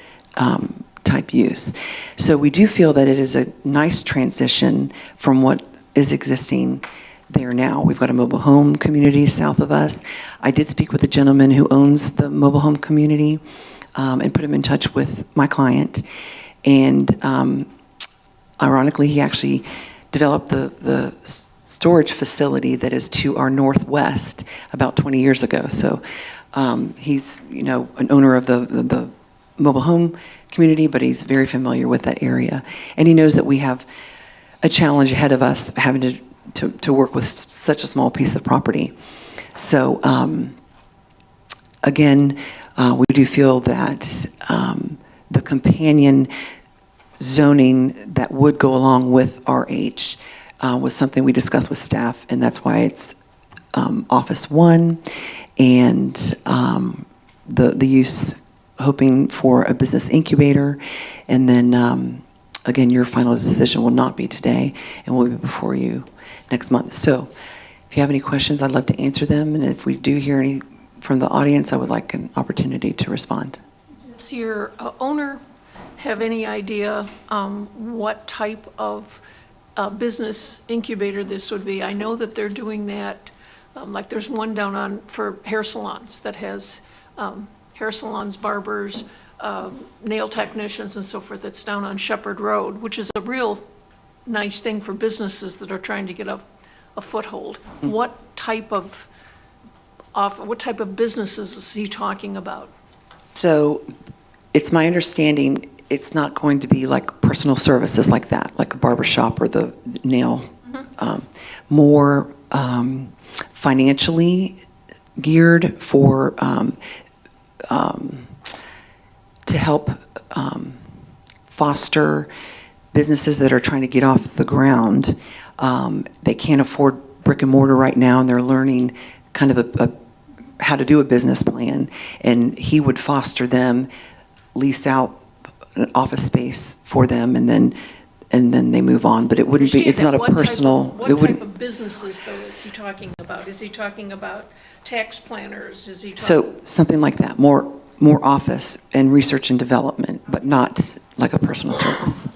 type use. So we do feel that it is a nice transition from what is existing there now. We've got a mobile home community south of us. I did speak with a gentleman who owns the mobile home community and put him in touch with my client. And ironically, he actually developed the storage facility that is to our northwest about 20 years ago. So he's, you know, an owner of the mobile home community, but he's very familiar with that area. And he knows that we have a challenge ahead of us having to work with such a small piece of property. So again, we do feel that the companion zoning that would go along with RH was something we discussed with staff, and that's why it's Office 1 and the use hoping for a business incubator. And then again, your final decision will not be today and will be before you next month. So if you have any questions, I'd love to answer them. And if we do hear any from the audience, I would like an opportunity to respond. Does your owner have any idea what type of business incubator this would be? I know that they're doing that, like there's one down for hair salons that has hair salons, barbers, nail technicians and so forth, that's down on Shepherd Road, which is a real nice thing for businesses that are trying to get a foothold. What type of businesses is he talking about? So it's my understanding it's not going to be like personal services like that, like a barber shop or the nail. More financially geared for to help foster businesses that are trying to get off the ground. They can't afford brick and mortar right now, and they're learning kind of how to do a business plan. And he would foster them, lease out an office space for them, and then they move on. But it wouldn't be. It's not a personal. What type of businesses though is he talking about? Is he talking about tax planners? Is he talking? So something like that, more office and research and development, but not like a personal service.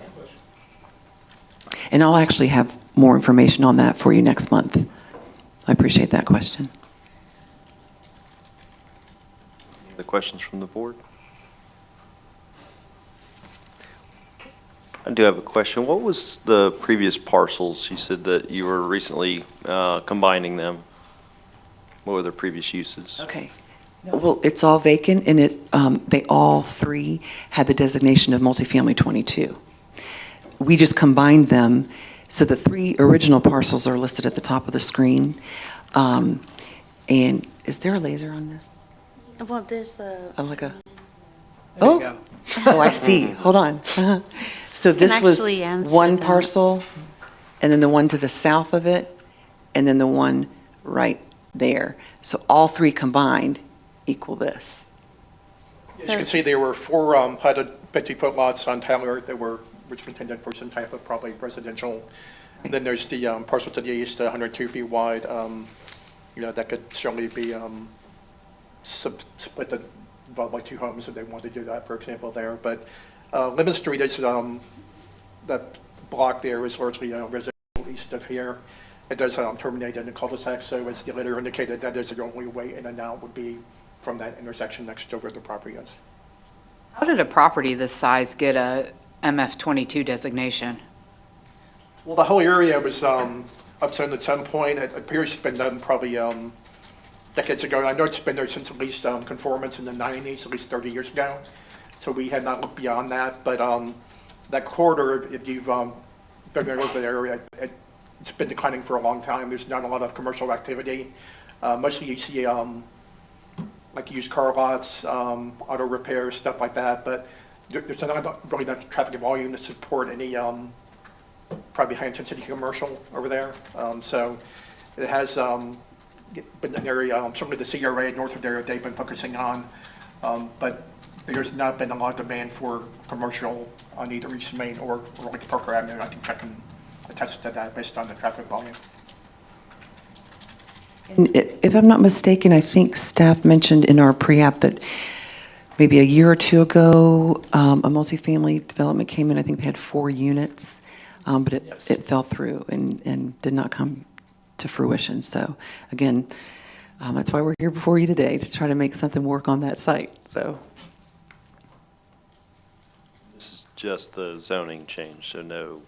And I'll actually have more information on that for you next month. I appreciate that question. Any other questions from the board? I do have a question. What was the previous parcels? You said that you were recently combining them. What were their previous uses? Okay. Well, it's all vacant, and they all three had the designation of multifamily 22. We just combined them, so the three original parcels are listed at the top of the screen. And is there a laser on this? Well, there's a. Like a. There you Oh, go. oh, I see. Hold on. So this was actually answer one that. parcel, and then the one to the south of it, and then the one right there. So all three combined equal this. As you can see, there were four platted 50-foot lots on Taylor that were which intended for some type of probably residential. And then there's the parcel to the east, 102 feet wide. You know, that could certainly be split involve like two homes if they want to do that, for example, there. But Lemon Street is, that block there is largely residential east of here. It does terminate in the cul-de-sac, so as the letter indicated, that is the only way in and out would be from that intersection next to where the property is. How did a property this size get a MF22 designation? Well, the whole area was upzoned at some point. It appears it's been done probably decades ago. I know it's been there since at least conformance in the 90s, at least 30 years ago. So we had not looked beyond that. But that corridor, if you've been over the area, it's been declining for a long time. There's not a lot of commercial activity. Mostly you see like used car lots, auto repair, stuff like that. But there's not really enough traffic volume to support any probably high intensity commercial over there. So It has been an area, certainly the CRA north of there, they've been focusing on, but there's not been a lot of demand for commercial on either East Main or like Parker Avenue. I think I can attest to that based on the traffic volume. And if I'm not mistaken, I think staff mentioned in our pre-app that maybe a year or two ago, a multifamily development came in. I think they had 4 units, but it fell through and did not come to fruition. So again, that's why we're here before you today, to try to make something work on that site. So This is just the zoning change, so no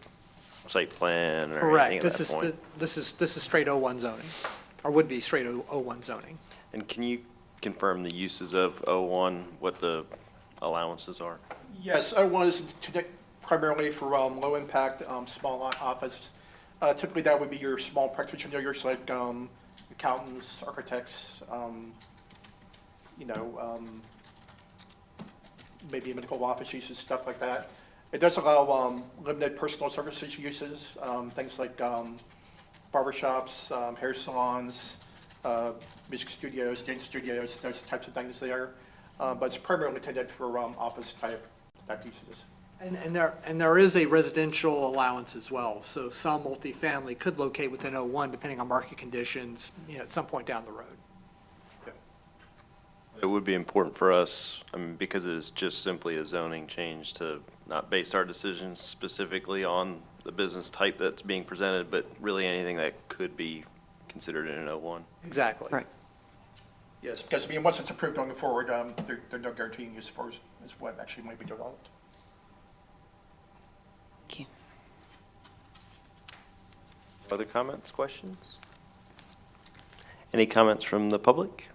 site plan or Correct. anything at that point. This is straight O1 zoning, or would be straight O1 zoning. And can you confirm the uses of O1, what the allowances are? Yes, O1 is primarily for low impact, small lot office. Typically, that would be your small practitioners like accountants, architects, maybe medical office uses, stuff like that. It does allow limited personal services uses, things like barbershops, hair salons, music studios, dance studios, those types of things there. But it's primarily intended for office type uses. And there is a residential allowance as well, so some multifamily could locate within O1 depending on market conditions, at some point down the road. It would be important for us, because it is just simply a zoning change, to not base our decisions specifically on the business type that's being presented, but really anything that could be considered in an O1. Exactly. right. Yes, because once it's approved going forward, there are no guaranteeing use for as what actually might be developed. Thank you. Other comments, questions? Any comments from the public?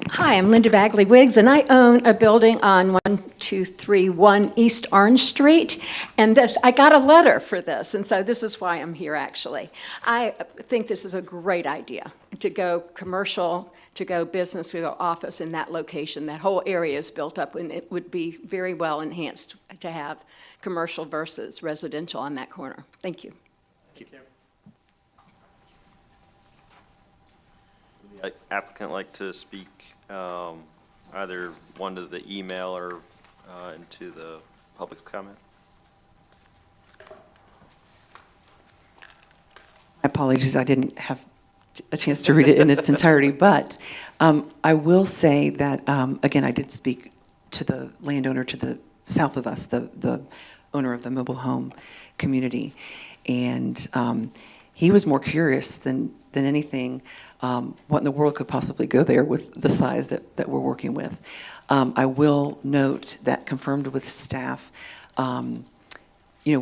Hi, I'm Linda Bagley Wiggs, and I own a building on 1231 East Orange Street. And I got a letter for this, and so this is why I'm here, actually. I think this is a great idea, to go commercial, to go business, to go office in that location. That whole area is built up, and it would be very well enhanced to have commercial versus residential on that corner. Thank you. Thank you. Would the applicant like to speak either one to the email or into the public comment? Apologies, I didn't have a chance to read it in its entirety, but I will say that, again, I did speak to the landowner to the south of us, the owner of the mobile home community, and he was more curious than anything what in the world could possibly go there with the size that we're working with. I will note that, confirmed with staff, we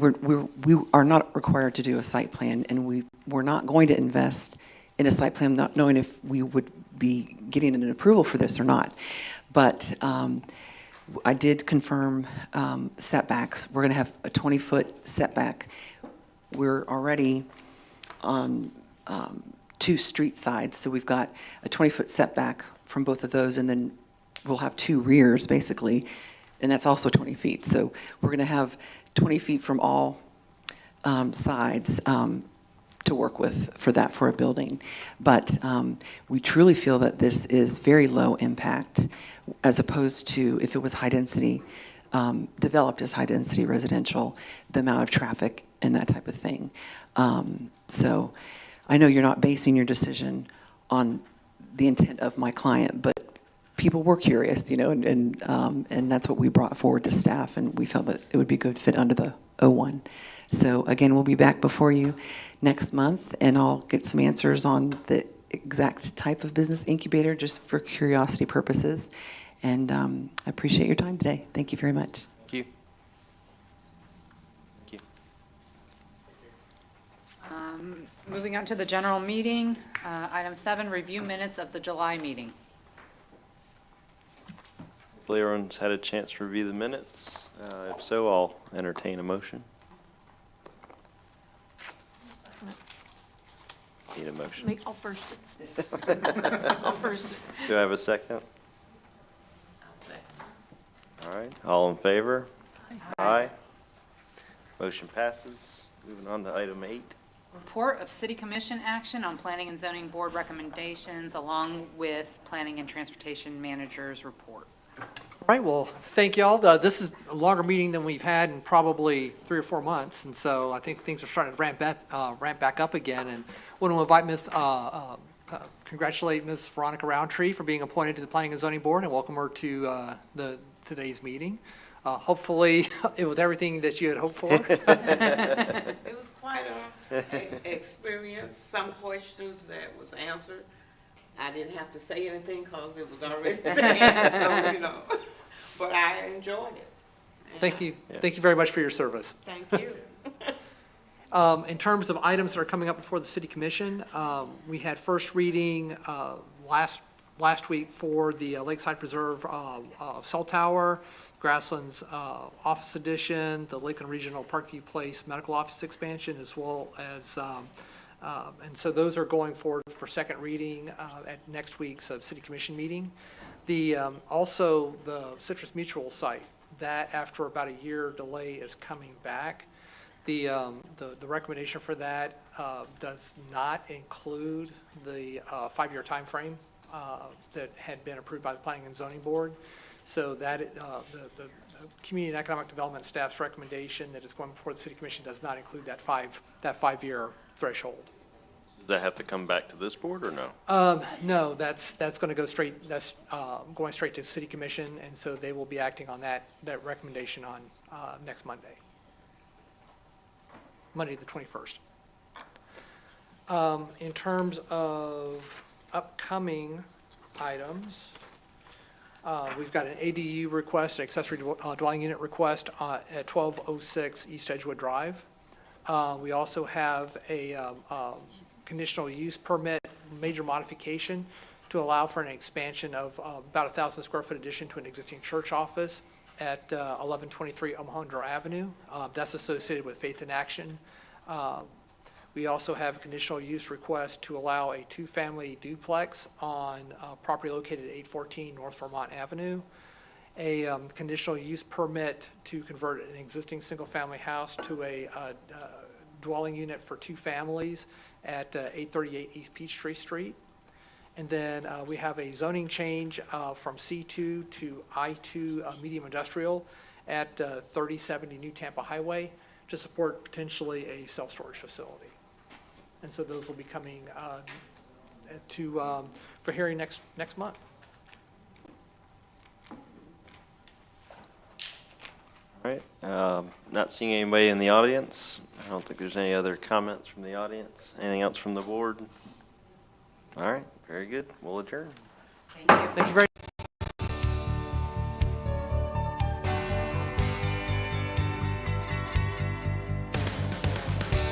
are not required to do a site plan, and we're not going to invest in a site plan not knowing if we would be getting an approval for this or not. But I did confirm setbacks. We're going to have a 20-foot setback. We're already on 2 street sides, so we've got a 20-foot setback from both of those, and then we'll have 2 rears, basically, and that's also 20 feet. So we're going to have 20 feet from all sides to work with for a building. But we truly feel that this is very low impact, as opposed to if it was high density, developed as high density residential, the amount of traffic and that type of thing. So I know you're not basing your decision on the intent of my client, but people were curious, and that's what we brought forward to staff, and we felt that it would be a good fit under the O1. So again, we'll be back before you next month, and I'll get some answers on the exact type of business incubator, just for curiosity purposes. And I appreciate your time today. Thank you very much. Thank you. Thank you. Moving on to the general meeting, item 7, review minutes of the July meeting. Hopefully everyone's had a chance to review the minutes. If so, I'll entertain a motion. Need a motion. I'll first it. I'll first it. Do I have a second? All right, all in favor? Aye. Motion passes. Moving on to item 8. Report of City Commission action on Planning and Zoning Board recommendations along with Planning and Transportation Manager's report. All right, well, thank y'all. This is a longer meeting than we've had in probably 3 or 4 months, and so I think things are starting to ramp back up again. And want to invite congratulate Ms. Veronica Roundtree for being appointed to the Planning and Zoning Board and welcome her to today's meeting. Hopefully, it was everything that you had hoped for. It was quite a experience, some questions that was answered. I didn't have to say anything because it was already said, so, you know, but I enjoyed it. And Thank you. Thank you very much for your service. Thank you. In terms of items that are coming up before the City Commission, we had first reading last week for the Lakeside Preserve cell tower, Grasslands Office Addition, the Lakeland Regional Parkview Place Medical Office Expansion, as well as, and so those are going forward for second reading at next week's City Commission meeting. Also, the Citrus Mutual site, that after about a year delay is coming back. The recommendation for that does not include the 5-year timeframe that had been approved by the Planning and Zoning Board. So that the Community and Economic Development staff's recommendation that is going before the City Commission does not include that 5-year threshold. Does that have to come back to this board or no? No, that's going to go straight. That's going straight to the City Commission, and so they will be acting on that recommendation on next Monday, the 21st. In terms of upcoming items, we've got an ADU request, an accessory dwelling unit request at 1206 East Edgewood Drive. We also have a conditional use permit major modification to allow for an expansion of about 1,000 square foot addition to an existing church office at 1123 Omohundro Avenue. That's associated with Faith in Action. We also have a conditional use request to allow a 2-family duplex on property located at 814 North Vermont Avenue. A conditional use permit to convert an existing single-family house to a dwelling unit for 2 families at 838 East Peachtree Street. And then we have a zoning change from C2 to I2 medium industrial at 3070 New Tampa Highway to support potentially a self-storage facility. And so those will be coming for hearing next month. All right. Not seeing anybody in the audience. I don't think there's any other comments from the audience. Anything else from the board? All right. Very good. We'll adjourn. Thank you. Thank you very